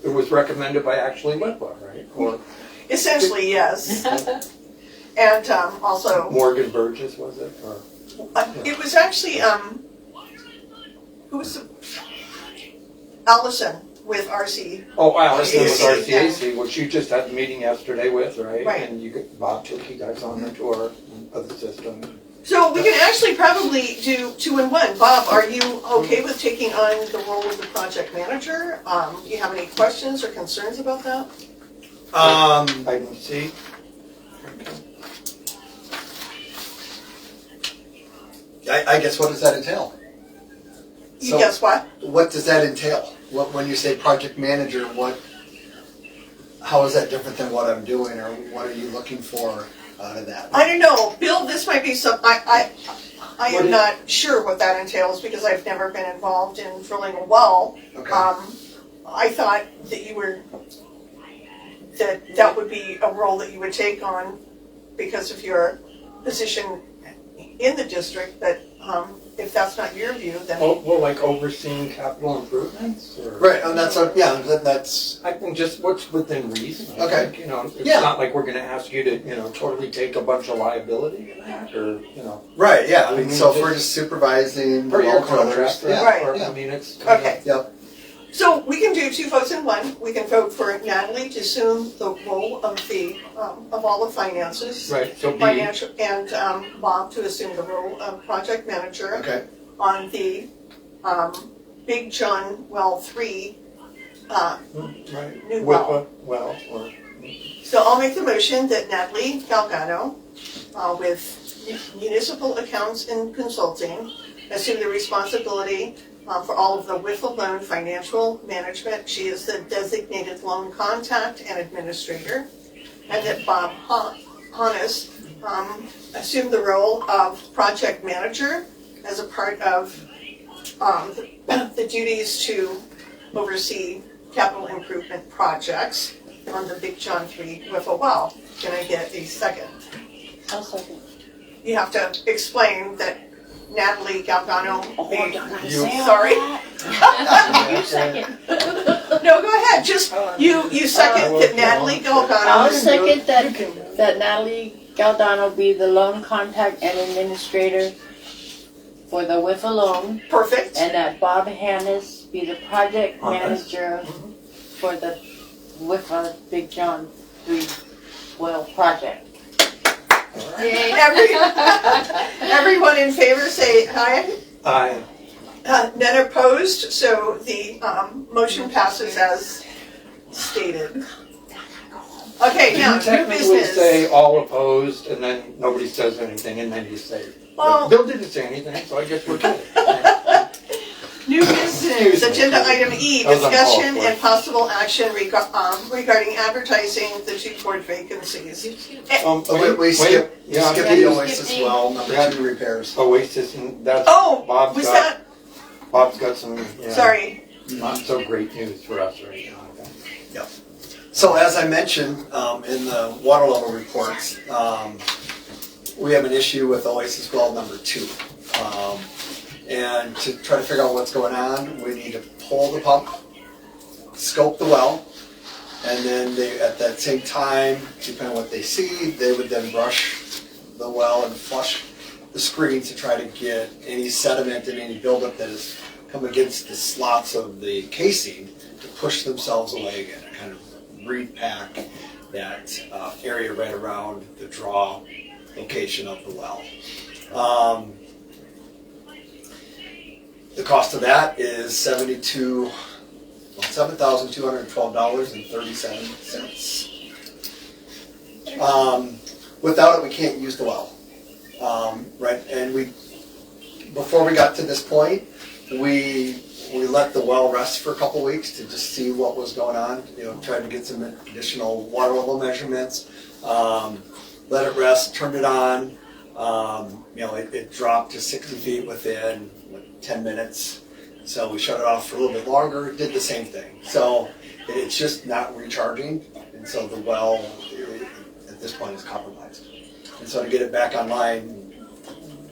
It was recommended by actually WIPA, right? Or essentially, yes. And also, Morgan Burgess, was it? Or it was actually, who was Allison with RC. Oh, Allison with Yeah. RCAC, which you just had the meeting yesterday with, right? Right. And Bob took you guys on the tour of the system. So we can actually probably do 2 in 1. Bob, are you okay with taking on the role of the project manager? Do you have any questions or concerns about that? Item C. I guess what does that entail? So- Guess what? What does that entail? When you say project manager, how is that different than what I'm doing, or what are you looking for out of that? I don't know, Bill, this might be some, I What am is- not sure what that entails because I've never been involved in drilling a well. Okay. I thought that that would be a role that you would take on because of your position in the district, but if that's not your view, then. Well, like overseeing capital improvements, or? Right, and that's that's I think just what's within reason. I Okay. think, it's Yeah. not like we're gonna ask you to, totally take a bunch of liability in that, or, right. Yeah, I mean, Mhm. so if we're just supervising per your well drillers, contract, yeah, Right. or, yeah. I mean, it's. Okay. Yep. So we can do 2 votes in 1. We can vote for Natalie to assume the role of the, of all the finances. Right, so B, Financial, and Bob to assume the role of project manager Okay. on the Big John Well 3. right, New WIPA, well, or. So I'll make the motion that Natalie Galgano, with Municipal Accounts and Consulting, assume the responsibility for all of the WIFA loan financial management. She is the designated loan contact and administrator. And that Bob Honest assume the role of project manager as a part of the duties to oversee capital improvement projects on the Big John 3 WIFA well. Can I get a second? I'll second. You have to explain that Natalie Galgano. Oh, don't I You- say all Sorry. that? You second. No, go ahead. Just you second that Natalie I'll Galgano. second that Natalie Galdano be the loan contact and administrator for the WIFA loan, Perfect. and that Bob Hannes be the project Okay. manager for the WIFA Big John 3 well project. Everyone in favor say aye. Aye. None opposed, so the motion passes as stated. Okay, now You new technically business. say all opposed, and then nobody says anything, and then you say. Well- Bill didn't say anything, so I guess we're good. New business, Excuse me. agenda item E, That was uncalled discussion for. and possible action regarding advertising the 2 board vacancies. Oh, we skip Yeah, the you Oasis skipped well, number Yeah. 2 repairs. Oasis, and that's, Oh, Bob's was got, Bob's got some, yeah, sorry. not so great news for us right now, I think. So as I mentioned in the water level reports, we have an issue with Oasis well number 2. And to try to figure out what's going on, we need to pull the pump, scope the well, and then they, at that same time, depending on what they see, they would then brush the well and flush the screen to try to get any sediment and any buildup that has come against the slots of the casing to push themselves away again, and kind of repack that area right around the draw location of the well. The cost of that is $7,212.37. Without it, we can't use the well. Right, and before we got to this point, we let the well rest for a couple weeks to just see what was going on. Tried to get some additional water level measurements. Let it rest, turned it on. It dropped to 60 feet within 10 minutes. So we shut it off for a little bit longer, did the same thing. So it's just not recharging, and so the well at this point is compromised. And so to get it back online,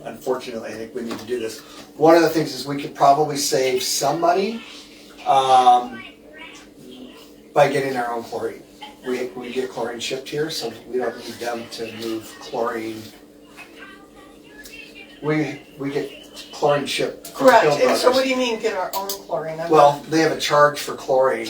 unfortunately, I think we need to do this. One of the things is we could probably save some money by getting our own chlorine. We get chlorine shipped here, so we don't need them to move chlorine. We get chlorine shipped. from Correct, Hill and so Brothers. what do you mean, get our own chlorine? Well, they have a charge for chlorine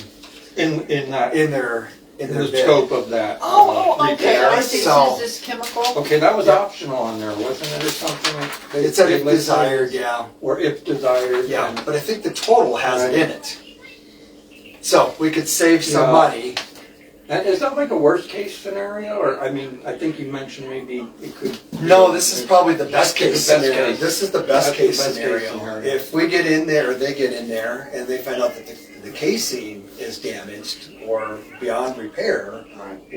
In in their the bid. scope of that. Okay, repair. I see. So- Is this chemical? Okay, that was Yeah. optional on there, wasn't it, or something? It's if They listed- desired, yeah. Or if desired. Yeah, and- but I think the total has it in it. So we could save some Yeah. money. And is that like a worst case scenario, or, I mean, I think you mentioned maybe it could. No, this is probably the best case The best scenario. case. This is the best That's case the best case scenario. scenario. If we get in there, or they get in there, and they find out that the casing is damaged or beyond repair,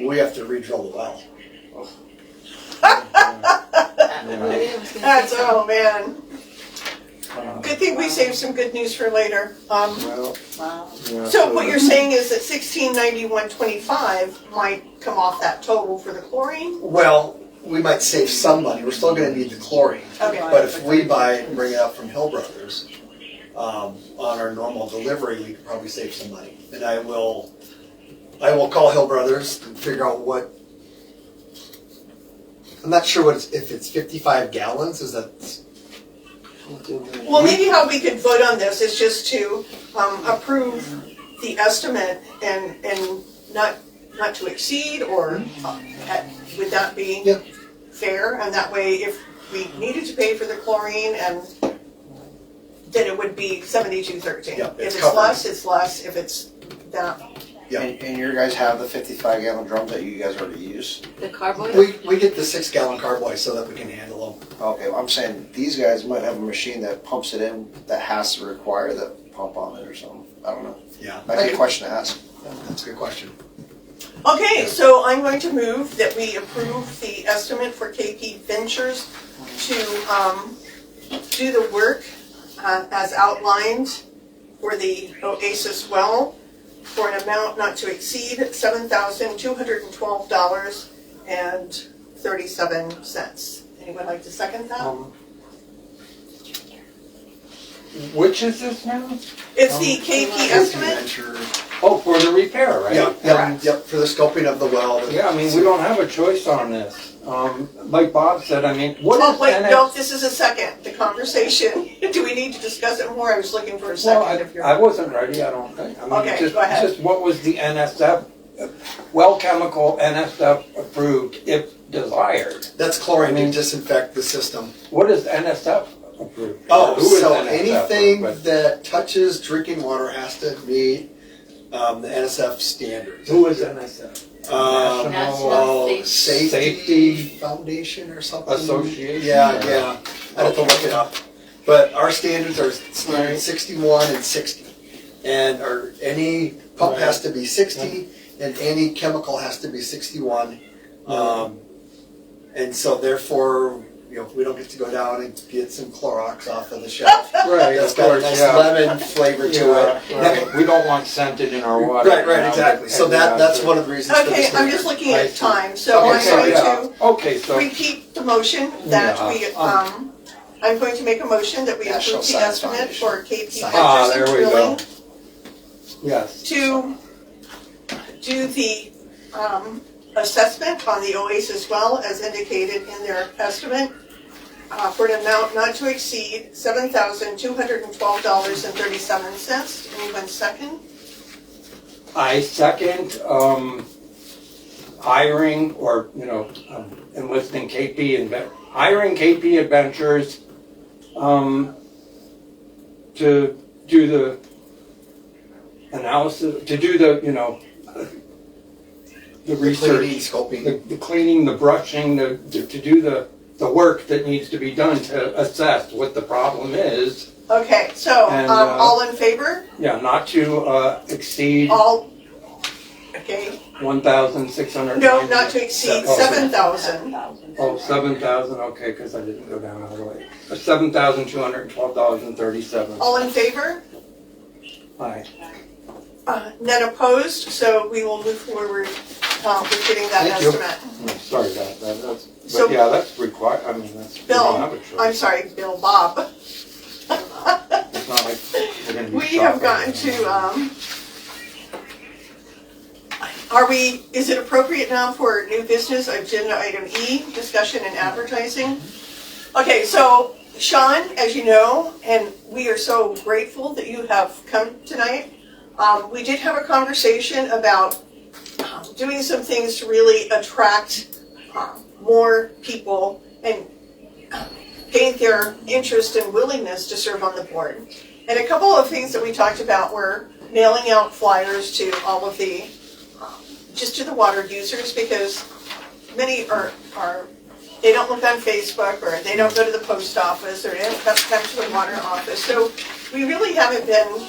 we have to re-drill the well. That's, oh man, Uh, good thing we saved some good news for later. well, Wow. yeah, So what you're saying is that 1691.25 might come off that total for the chlorine? Well, we might save some money. We're still going to need the chlorine. Okay. But if we buy it and bring it up from Hill Brothers, on our normal delivery, we could probably save some money. And I will call Hill Brothers and figure out what. I'm not sure if it's 55 gallons. Is that? Well, maybe how we could vote on this is just to approve the estimate and not to exceed, or would that be Yep. fair? And that way, if we needed to pay for the chlorine, and then it would be 72.13. Yep, If it's it's covered. less, it's less. If it's that, Yeah. And you guys have the 55-gallon drums that you guys already use? The carboy? We get the 6-gallon carboy so that we can handle them. Okay, well, I'm saying these guys might have a machine that pumps it in that has to require the pump on it or something. I don't know. Yeah. Might be a question to ask. That's a good question. okay, so I'm going to move that we approve the estimate for KP Ventures to do the work as outlined for the Oasis well for an amount not to exceed $7,212.37. Anyone like to second that? Which is this now? It's the KP estimate. Venture. Oh, for the repair, right? Yep, yep, for the scoping of the well. Yeah, I mean, we don't have a choice on this. Like Bob said, I mean, what Oh, is wait, NX? no, this is a second, the conversation. Do we need to discuss it more? I was looking for a Well, second if you're. I wasn't ready, I don't think. I mean, Okay, just, go ahead. Just what was the NSF, well chemical NSF approved if desired? That's chlorine I mean- to disinfect the system. What is NSF approved? Oh, Who is so NSF anything approved? that touches drinking water has to meet the NSF standards. Who is NSF? National Safety Foundation or something. Association? Yeah, Or- yeah. I have to look it up. But our standards are standard 61 and 60. And any pump Right. has to be 60 and any chemical has to be 61. And so therefore, we don't get to go down and get some Clorox off of the shelf. Right, That's of got a course, nice yeah. lemon flavor to Yeah, it. right. We don't want scented in our water. Right, exactly. So that's one of the reasons for the Okay, I'm standard. just looking I at see. time, so Okay, I'm so, going yeah. to Okay, so, repeat the motion that Yeah. we, I'm going to make a motion that we National approve the Science estimate Foundation. for KP Ah, Ventures and there we go. Drilling yes. to do the assessment on the Oasis well as indicated in their estimate for an amount not to exceed $7,212.37. Anyone second? I second, hiring or, enlisting hiring KP Adventures, to do the analysis, to do the, the research. Cleaning, scoping. The cleaning, the brushing, to do the work that needs to be done to assess what the problem is. Okay, so, And, all in favor? Yeah, not to exceed All, okay, 1,600. no, not to exceed Oh, 7,000. Oh, 7,000, okay, because I didn't go down all the way. $7,212.37. All in favor? Aye. None opposed, so we will move forward with getting that Thank you. estimate. Sorry about that. So- But yeah, that's required, I mean, that's, we Bill, don't have a choice. I'm sorry, Bill, Bob. It's not like we're gonna be We have shocked gotten right to, is it appropriate now for new business, agenda item E, discussion and advertising? Okay, so Sean, as you know, and we are so grateful that you have come tonight, we did have a conversation about doing some things to really attract more people and gain their interest and willingness to serve on the board. And a couple of things that we talked about were mailing out flyers to all of the, just to the water users, because many are they don't look on Facebook, or they don't go to the post office, or they don't come to the water office. So we really haven't been,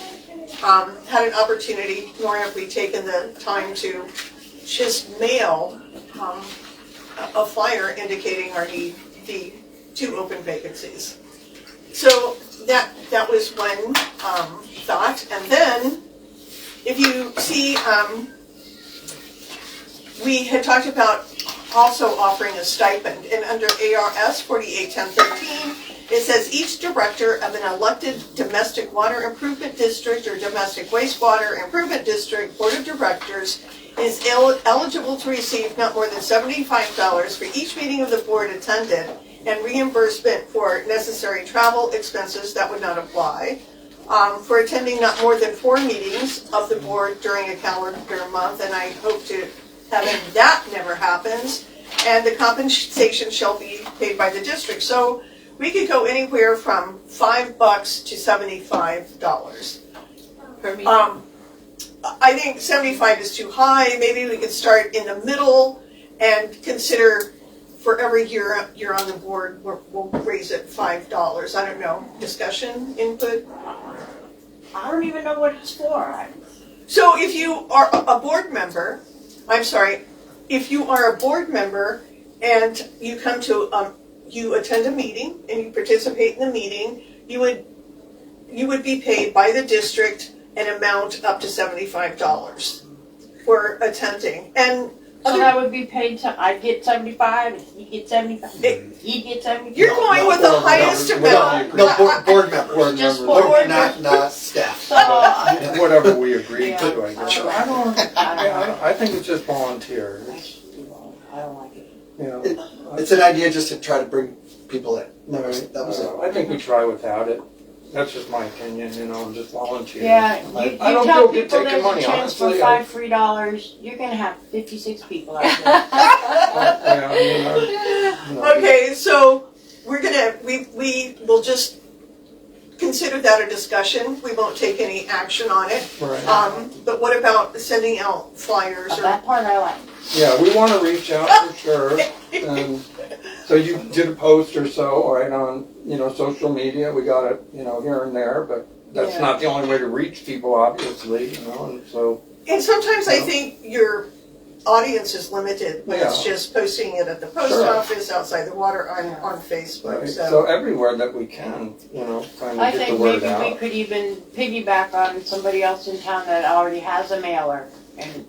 had an opportunity, nor have we taken the time to just mail a flyer indicating our need, the 2 open vacancies. So that was one thought. And then, if you see, we had talked about also offering a stipend, and under ARS 481013, it says each director of an elected domestic water improvement district or domestic wastewater improvement district board of directors is eligible to receive not more than $75 for each meeting of the board attended, and reimbursement for necessary travel expenses that would not apply, for attending not more than 4 meetings of the board during a calendar month, and I hope to having that never happens, and the compensation shall be paid by the district. So we could go anywhere from $5 to $75 Per meeting. I think 75 is too high. Maybe we could start in the middle and consider for every year you're on the board, we'll raise it $5. I don't know. Discussion, input? I don't even know what it's for. So if you are a board member, if you are a board member and you come to, you attend a meeting and you participate in the meeting, you would be paid by the district an amount up to $75 for attending. And So that would be paid to, I get 75, and he gets 75, he gets 75. you're going with the highest amount. No, board members. Just Board board not staff. So, Whatever we agreed Yeah. to, I guess. I think it's just volunteer. It's, I don't like it. It's an idea just to try to bring people in. That was it. I think we try without it. That's just my opinion, just volunteer. Yeah, you I don't tell feel good people taking there's a money, chance for honestly. $5 free, you're gonna have 56 people out there. Okay, so we will just consider that a discussion. We won't take any action on it. Right. But what about sending out flyers or? That part I like. Yeah, we want to reach out for sure. And so you did a post or so, right, on, social media. We got it, here and there, but that's Yeah. not the only way to reach people, obviously, and so. And sometimes I think your audience is limited when it's Yeah. just posting it at the post Sure. office, outside the water, on Facebook, Right. so. So everywhere that we can, trying I to get the think word maybe we out. could even piggyback on somebody else in town that already has a mailer, and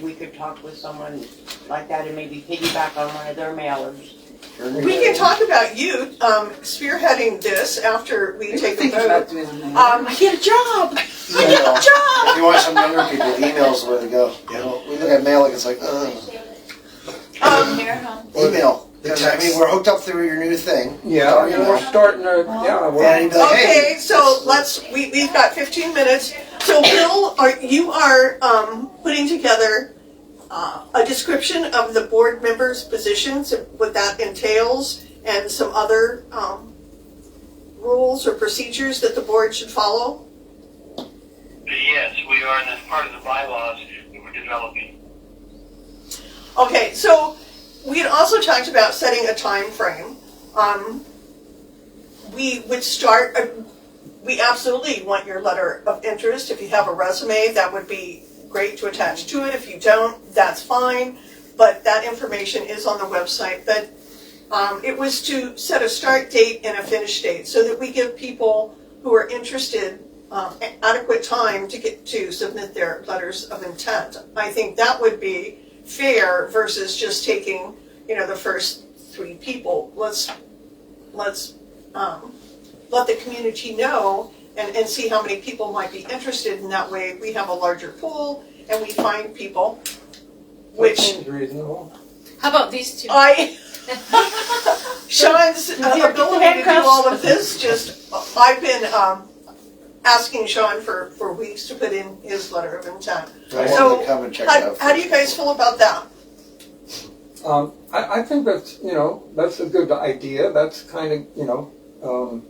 we could talk with someone like that and maybe piggyback on one of their mailers. We can talk about you spearheading this after we take a vote. I get a job. If you want some younger people, email's the way to go. We look at mail like it's like, Here, huh? email. Because, I mean, we're hooked up through your new thing. Yeah, You and know. we're starting to, yeah, And we're, he'd be like, hey, Okay, so we've got 15 minutes. So Bill, you are putting together a description of the board members' positions, what that entails, and some other rules or procedures that the board should follow? Yes, we are, and that's part of the bylaws that we're developing. Okay, so we had also talked about setting a time frame. We would start, we absolutely want your letter of interest. If you have a resume, that would be great to attach to it. If you don't, that's fine, but that information is on the website. But it was to set a start date and a finish date so that we give people who are interested adequate time to submit their letters of intent. I think that would be fair versus just taking, the first 3 people. Let's let the community know and see how many people might be interested. In that way, we have a larger pool and we find people, that which seems reasonable. How about these two? Sean's ability to do all of this, I've been asking Sean for weeks to put in his letter of intent. I So, wanted to come and check it out. how do you guys feel about that? I think that's, that's a good idea. That's kind of,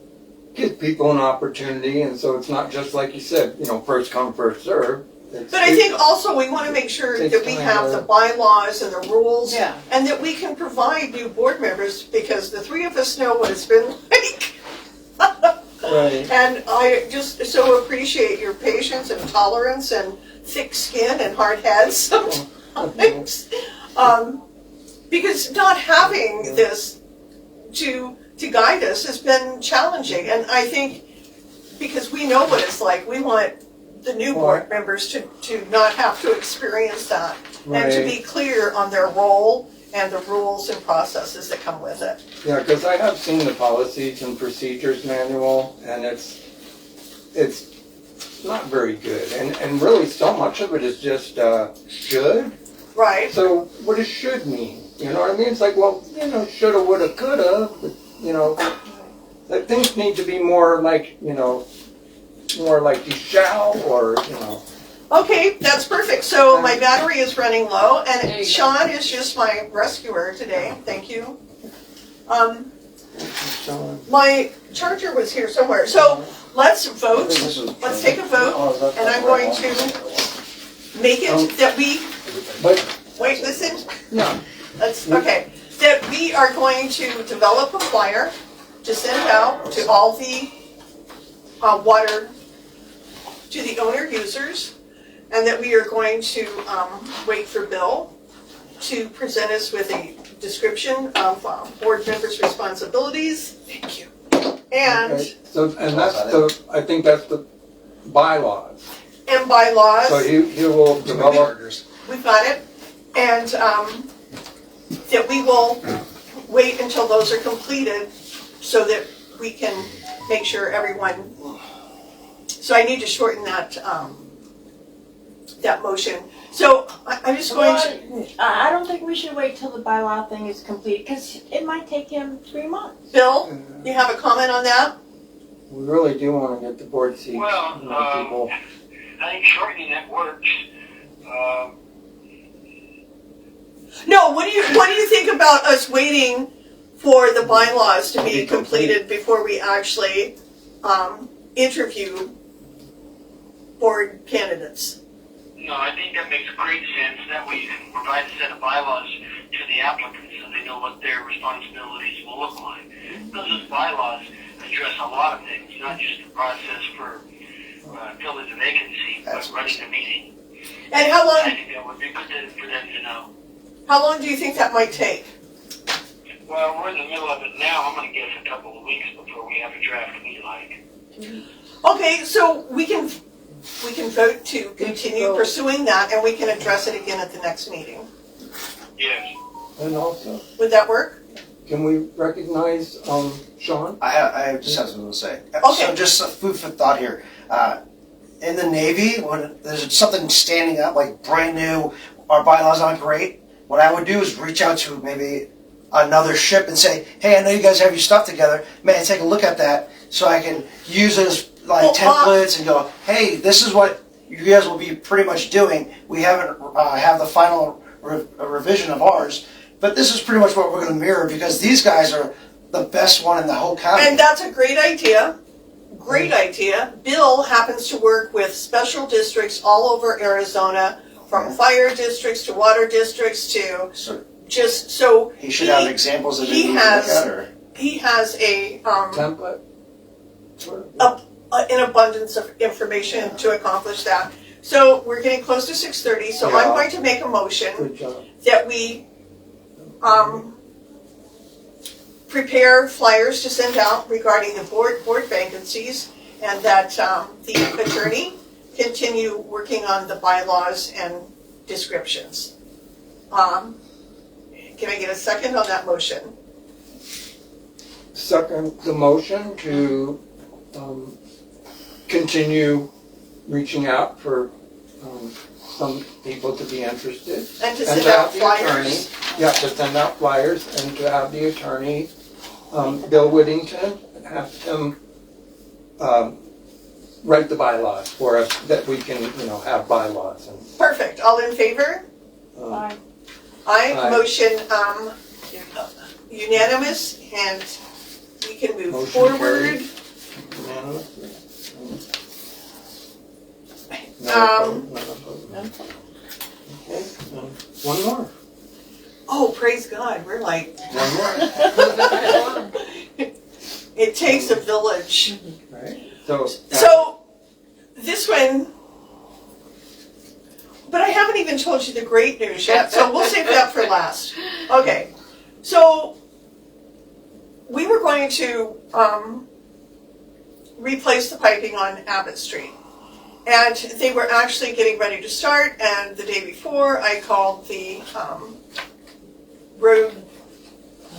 give people an opportunity, and so it's not just like you said, first come, first serve. But I think also we want to make sure Takes that we time have to- the bylaws and the rules. Yeah. And that we can provide new board members, because the 3 of us know what it's been like. Right. And I just so appreciate your patience and tolerance and thick skin and hard heads sometimes. Because not having this to guide us has been challenging. And I think because we know what it's like, we want the new board members to not have to experience that and to be clear on their role and the rules and processes that come with it. Yeah, because I have seen the policies and procedures manual, and it's not very good. And really so much of it is just should. Right. So what does should mean? You know what I mean? It's like, well, shoulda, woulda, coulda, but, that things need to be more like, more like you shall, or, Okay, that's perfect. So my battery is running low, There and you Sean is just my rescuer today. Thank you. My charger was here somewhere. So let's vote. Let's take a vote, and I'm going to make it that we, wait, listen. yeah. Okay, that we are going to develop a flyer to send out to all the water, to the owner users, and that we are going to wait for Bill to present us with a description of board members' responsibilities. Thank you. And, Okay. So, and I think that's the bylaws. and bylaws. So he will develop. We've got it. And that we will wait until those are completed so that we can make sure everyone, so I need to shorten that, that motion. So I'm just going to, I don't think we should wait till the bylaw thing is complete, because it might take him 3 months. Bill, you have a comment on that? We really do want to get the board seats. Well, People. I think shortening that works. No, what do you think about us waiting for the bylaws to be completed before we actually interview board candidates? No, I think that makes great sense. That way you can provide a set of bylaws to the applicants so they know what their responsibilities will look like. Those bylaws address a lot of things, not just the process for filling the vacancy, but running the meeting. And how I long, think that would be good for them to know. how long do you think that might take? Well, we're in the middle of it now. I'm going to guess a couple of weeks before we have a draft we like. Okay, so we can vote to continue pursuing that, and we can address it again at the next meeting. Yes. And also, Would that work? can we recognize Sean? I just have something to say. Okay. So just food for thought here. In the Navy, when there's something standing up, like brand new, our bylaws aren't great, what I would do is reach out to maybe another ship and say, hey, I know you guys have your stuff together. Man, take a look at that so I can use it as like Well, templates and go, hey, this is what you guys will be pretty much doing. We haven't have the final revision of ours, but this is pretty much what we're going to mirror because these guys are the best one in the whole county. And that's a great idea. Great idea. Bill happens to work with special districts all over Arizona, from fire districts to water districts to So just so he should have examples of it he we can look has- at, or he has a Template? an abundance of information to accomplish that. So we're getting close to 6:30, so I'm Yeah. going to make a motion Good job. that we prepare flyers to send out regarding the board vacancies, and that the attorney continue working on the bylaws and descriptions. Can I get a second on that motion? Second, the motion to continue reaching out for some people to be interested. And to And send to out have the attorney, flyers? yeah, to send out flyers and to have the attorney, Bill Whittington, have him write the bylaws for us, that we can, have bylaws and. Perfect, all in favor? Bye. Aye, Aye. motion unanimous, and we can move Motion forward. carried. Unanimously? No Um, opposed, none opposed. Okay, one more, Oh, praise God, we're like, one more, it takes a village. right? So. So, this one, but I haven't even told you the great news yet, so we'll save that for last. Okay, so we were going to replace the piping on Abbott Street. And they were actually getting ready to start, and the day before, I called the road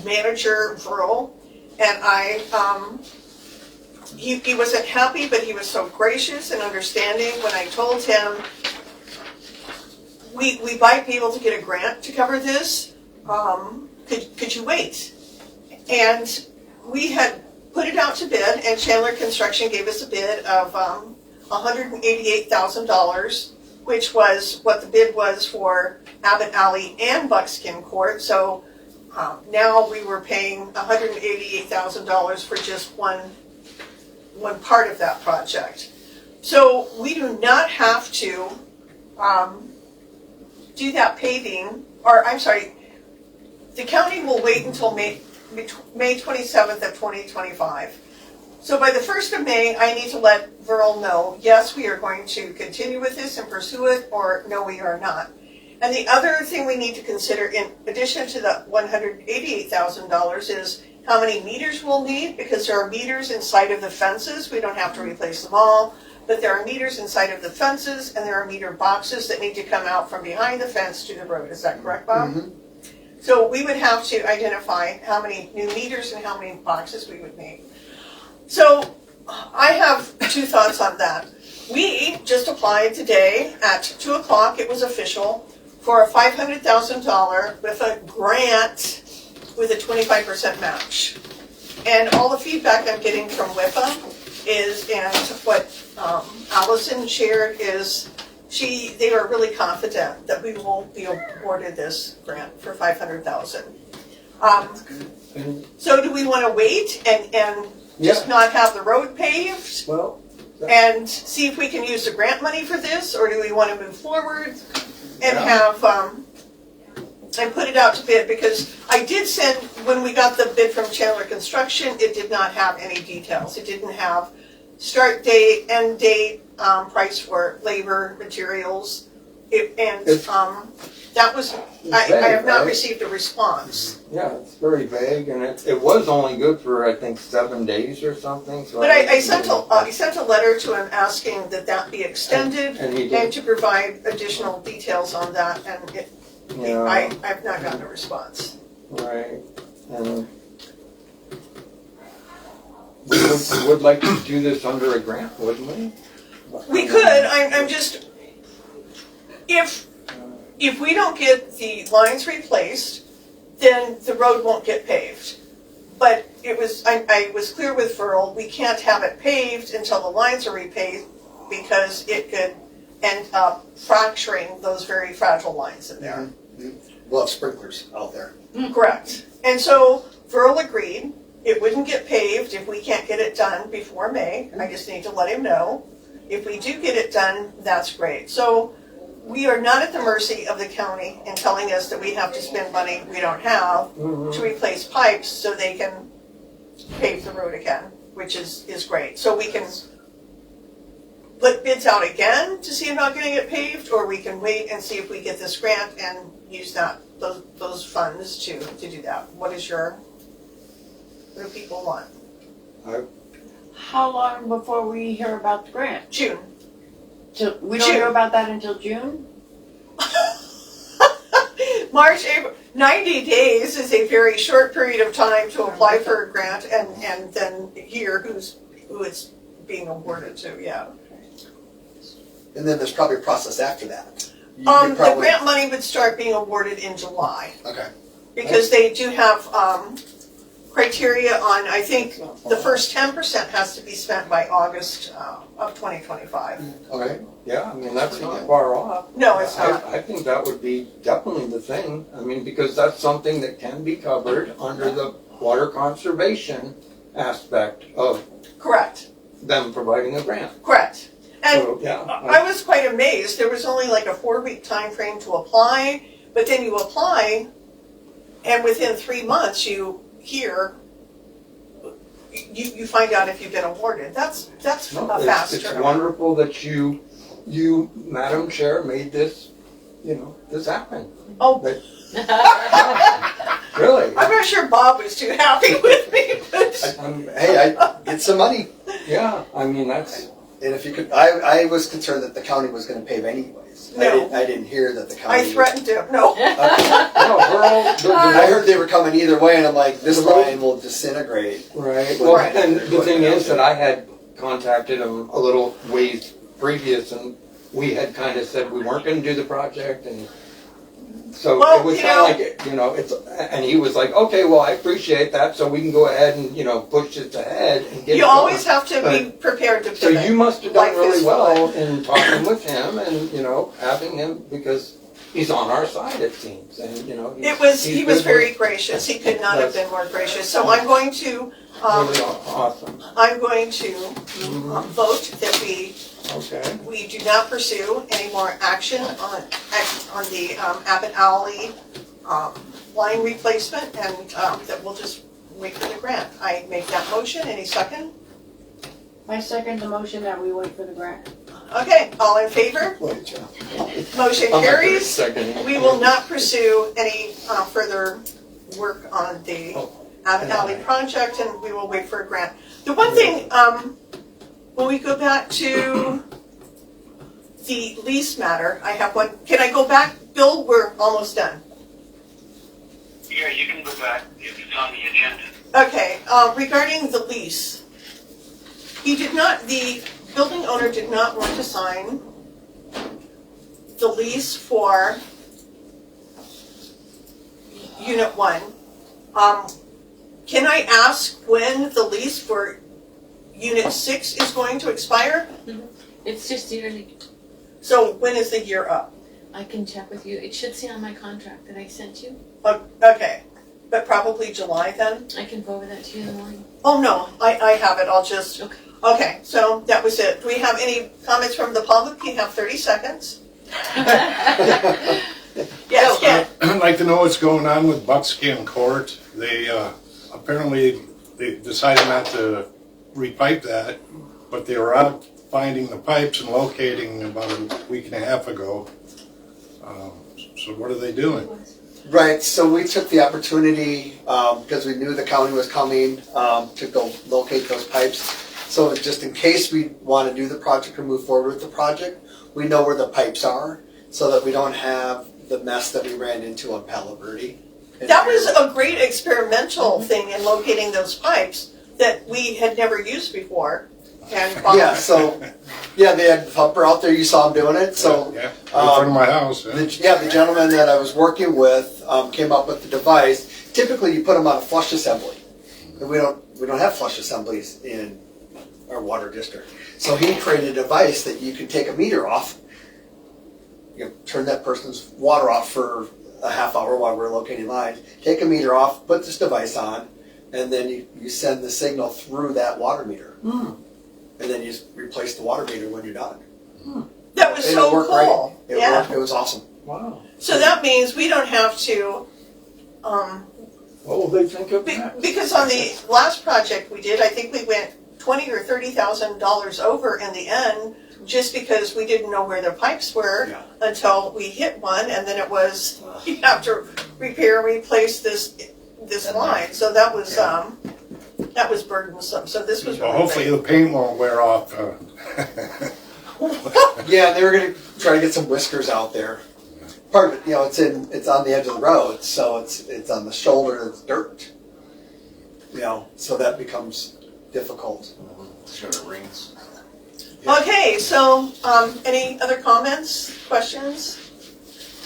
manager, Verl, and he wasn't happy, but he was so gracious and understanding when I told him we might be able to get a grant to cover this. Could you wait? And we had put it out to bid, and Chandler Construction gave us a bid of $188,000, which was what the bid was for Abbott Alley and Buckskin Court. So now we were paying $188,000 for just one part of that project. So we do not have to do that paving, or I'm sorry, the county will wait until May 27th of 2025. So by the 1st of May, I need to let Verl know, yes, we are going to continue with this and pursue it, or no, we are not. And the other thing we need to consider, in addition to the $188,000, is how many meters we'll need, because there are meters inside of the fences. We don't have to replace them all, but there are meters inside of the fences, and there are meter boxes that need to come out from behind the fence to the road. Is that correct, Bob? Mhm. So we would have to identify how many new meters and how many boxes we would need. So I have two thoughts on that. We just applied today at 2 o'clock, it was official, for a $500,000 with a grant with a 25% match. And all the feedback I'm getting from WIPA is, and what Allison shared is, they are really confident that we will be awarded this grant for $500,000. And, So do we want to wait and just not have the road paved well, and see if we can use the grant money for this, or do we want to move forward and have and put it out to bid? Because I did send, when we got the bid from Chandler Construction, it did not have any details. It didn't have start date, end date, price for labor, materials, that was, I have not right? received a response. yeah, it's very vague, and it was only good for, I think, 7 days or something, so. But I sent a letter to him asking that be extended And he and did, to provide additional details on that, and yeah, I've not gotten a response. right, and we would like to do this under a grant, wouldn't we? We could, I'm just, if we don't get the lines replaced, then the road won't get paved. But I was clear with Ferrell, we can't have it paved until the lines are repaved because it could end up fracturing those very fragile lines in there. We'll have sprinklers out there. Correct. And so Ferrell agreed it wouldn't get paved if we can't get it done before May. I just need to let him know. If we do get it done, that's great. So we are not at the mercy of the county in telling us that we have to spend money we don't have to replace pipes so they can pave the road again, which is great. So we can put bids out again to see about getting it paved, or we can wait and see if we get this grant and use those funds to do that. What do people want? How long before we hear about the grant? June. So we don't hear about that until June? March, April, 90 days is a very short period of time to apply for a grant and then hear who it's being awarded to, yeah. And then there's probably a process after that. The grant money would start being awarded in July. Okay. Because they do have criteria on, I think, the first 10% has to be spent by August of 2025. Okay. Yeah, I mean, that's not far off. No, it's not. I think that would be definitely the thing. I mean, because that's something that can be covered under the water conservation aspect of Correct, them providing a grant. correct. And So, yeah. I was quite amazed. There was only like a 4-week time frame to apply, but then you apply, and within 3 months you hear, you find out if you've been awarded. That's No, a fast it's turnaround. wonderful that you, Madam Chair, made this, this happen. Oh. That- Really. I'm not sure Bob was too happy with me, but Hey, I get some money. Yeah, I mean, that's, And if you could, I was concerned that the county was going to pave anyways. No. I didn't hear that the county. I threatened him. No. I heard they were coming either way, and I'm like, this line will disintegrate. right. Well, Right. and the thing is that I had contacted him a little ways previous, and we had kind of said we weren't going to do the project, and so Well, it was you kind know- of like, it's, and he was like, okay, well, I appreciate that, so we can go ahead and, push this ahead and get it You going. always have to be prepared to So pivot. you must have done Life really is well fluid. in talking with him and, having him, because he's on our side, it seems, and, He he's was good very with- gracious. He could not have been more gracious. So I'm going to, Really awesome, vote that okay. we do not pursue any more action on the Abbott Alley line replacement, and that we'll just wait for the grant. I make that motion. Any second? I second the motion that we wait for the grant. Okay, all in favor? Wait, yeah. Motion I'm not gonna carries. second. We will not pursue any further work on the Abbott Alley project, and we will wait for a grant. The one thing, when we go back to the lease matter, I have one. Can I go back? Bill, we're almost done. Yeah, you can go back if it's on the agenda. Okay, regarding the lease, the building owner did not want to sign the lease for Unit 1. Can I ask when the lease for Unit 6 is going to expire? It's just yearly. So when is the year up? I can check with you. It should say on my contract that I sent you. Okay, but probably July then? I can forward that to you in the morning. Oh, no, I have it, I'll just, Okay. okay, so that was it. Do we have any comments from the public? You have 30 seconds. Yes, Ken? I'd like to know what's going on with Buckskin Court. They apparently they decided not to repipe that, but they were out finding the pipes and locating about a week and a half ago. So what are they doing? Right, so we took the opportunity, because we knew the county was coming, to go locate those pipes. So just in case we want to do the project or move forward with the project, we know where the pipes are, so that we don't have the mess that we ran into on Palo Verde. That was a great experimental thing in locating those pipes that we had never used before. And Yeah, so, yeah, they had the pumper out there, you saw them doing it, so. Yeah, in front of my house. Yeah. The gentleman that I was working with came up with the device. typically you put them on a flush assembly. And we don't have flush assemblies in our water district. So he created a device that you could take a meter off, turn that person's water off for a half hour while we're locating lines, take a meter off, put this device on, and then you send the signal through that water meter. And then you just replace the water meter when you're done. That was And so it worked cool. great. It Yeah. worked. It was awesome. Wow. So that means we don't have to, What will they think of that? because on the last project we did, I think we went $20,000 or $30,000 over in the end, just because we didn't know where the pipes were Yeah. until we hit one, and then it was, you have to repair and replace this line. So that was burdensome. So this was Well, really hopefully great. the paint won't wear off. Yeah, they were going to try to get some whiskers out there. Part of it, it's on the edge of the road, so it's on the shoulder. It's dirt. So that becomes difficult. Sure, it rings. Okay, so any other comments, questions?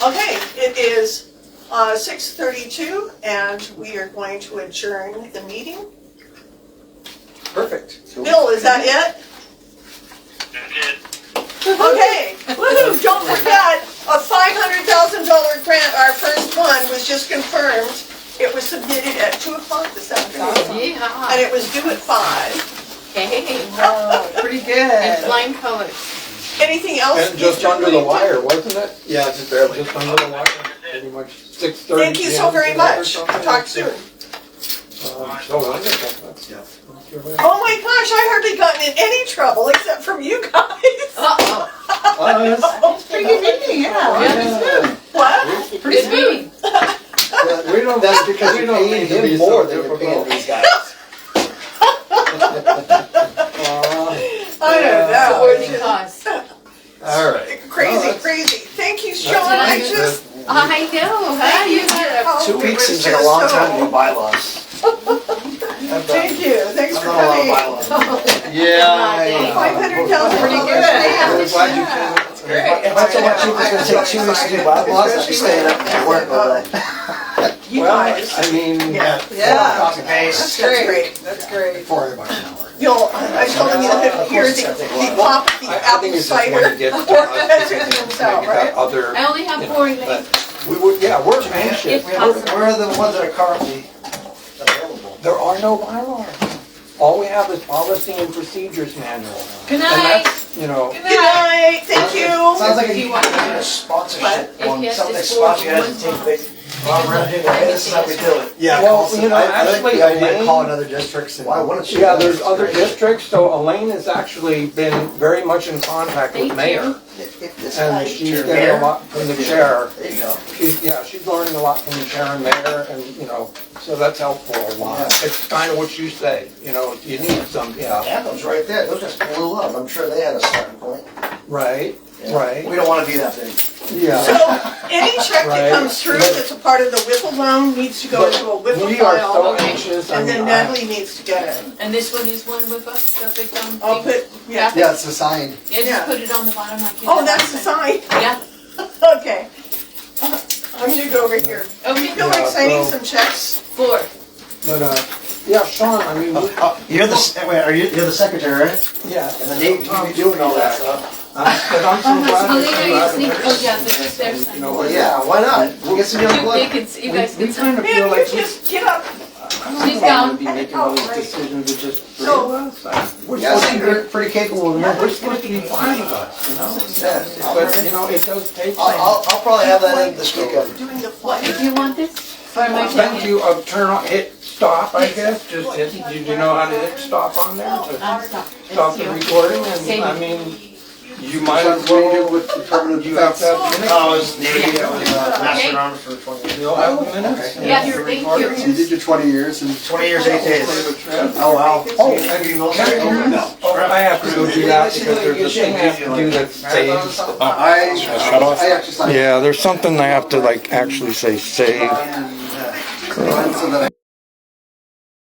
Okay, it is 6:32, and we are going to adjourn the meeting. Perfect. Bill, is that it? That's it. Okay, woohoo, don't forget, a $500,000 grant, our first one, was just confirmed. It was submitted at 2 o'clock this afternoon, Yeah. and it was due at 5. Hey, Oh, pretty good. and flying colors. Anything else? And just Mr. under the Whittington? wire, wasn't it? Yeah, just barely. Just under the wire, pretty much 6:30. Thank you so very much. Talk soon. So wonderful. That's- Yeah. Oh my gosh, I hardly gotten in any trouble except from you guys. Uh-oh. Pretty good meeting, yeah. Yeah. What? Good meeting. We don't. That's because we you're don't paying need to be him so more than you're paying difficult. these guys. I don't It's a know. worthy cause. All right. Crazy. Thank you, Sean. I just. I know, huh? You got 2 It weeks was seems like a just long so- time to do bylaws. Thank you. Thanks for I'm not a lot of coming. bylaws. Yeah. $500,000. Pretty good. We're glad you came. If I told my chief it's gonna take 2 weeks to do bylaws, I'd be staying up at work all day. You Well, guys. I mean, Yeah. Yeah. Copy paste. That's great. That's great. $400 an hour. You'll, I told them you'll hear the pop, the I apple think it's just when cider. you get to Pour us, that because in themselves, you got right? other, I only have 4 left. we would, yeah, we're anxious. If possible. Where are the ones that are currently available? There are no bylaws. All we have is policy and procedures manual. Good And night. that's, Good night, thank you. Sounds like Do you want a sponsorship If one, yes, something it's sponsor you for guys to one take, well, we're gonna do that, hey, this is how we do it. Yeah. Well, call you know, I like actually, the idea of Elaine- calling other districts. Why wouldn't you? Yeah, there's other districts, so Elaine has actually been very much in contact with Thank Mayor. you. If this guy And is she's your getting a mayor, lot from the chair. there you go. She's learning a lot from the chair and mayor, and, so that's helpful a lot. Yeah. It's kind of what you say, you need some, Anthem's right there, those just blew up, I'm sure they had a starting point. right, Yeah. right, We don't wanna be that big. yeah. So, any check that Right. comes through that's a part of the WIFL loan needs to go But into a WIFL We are so file. anxious, I And then mean, Natalie needs to get it. And this one is one with us, the big I'll put, yeah. Yeah, it's a sign. Yeah, just Yeah. put it on the bottom like you Oh, did that's last the time. sign. Yeah. Okay. I'm gonna go over here. Okay. You feel like signing so- some checks? 4. but, yeah, Sean, I mean, You're the secretary, right? yeah. And then you be doing all that stuff. But I'm so glad Oh, that later you you have sneak, it. oh yeah, this is their sign. Well, yeah, why not? We'll get some young You blood. can, you guys We can kind sign. of Man, feel you like we just get up. She's want gone. to be making all these decisions with just three So- of us. We're Yeah, I supposed think to be, you're pretty capable of we're it. supposed to be 5 of us, Yeah, But, it does take. I'll probably have that in this weekend. Doing the What, flyer. if you want this? For my Thank jacket? you, turn on, hit stop, I guess, just hit, did you know how to hit stop on there? To Stop. stop the recording, and, Save I it. mean, you might as well, you have to have minutes. I was Navy, I was Master Arms for 20 years. You'll have the minutes. Yeah, and your thank you. recording. You did your 20 years and 20 years, 8 days. oh wow. Oh, and you know that? Oh, I have to go do that because there's a thing I have to do that saves. Shut off. I actually signed Yeah, there's something I have to actually say save. so that I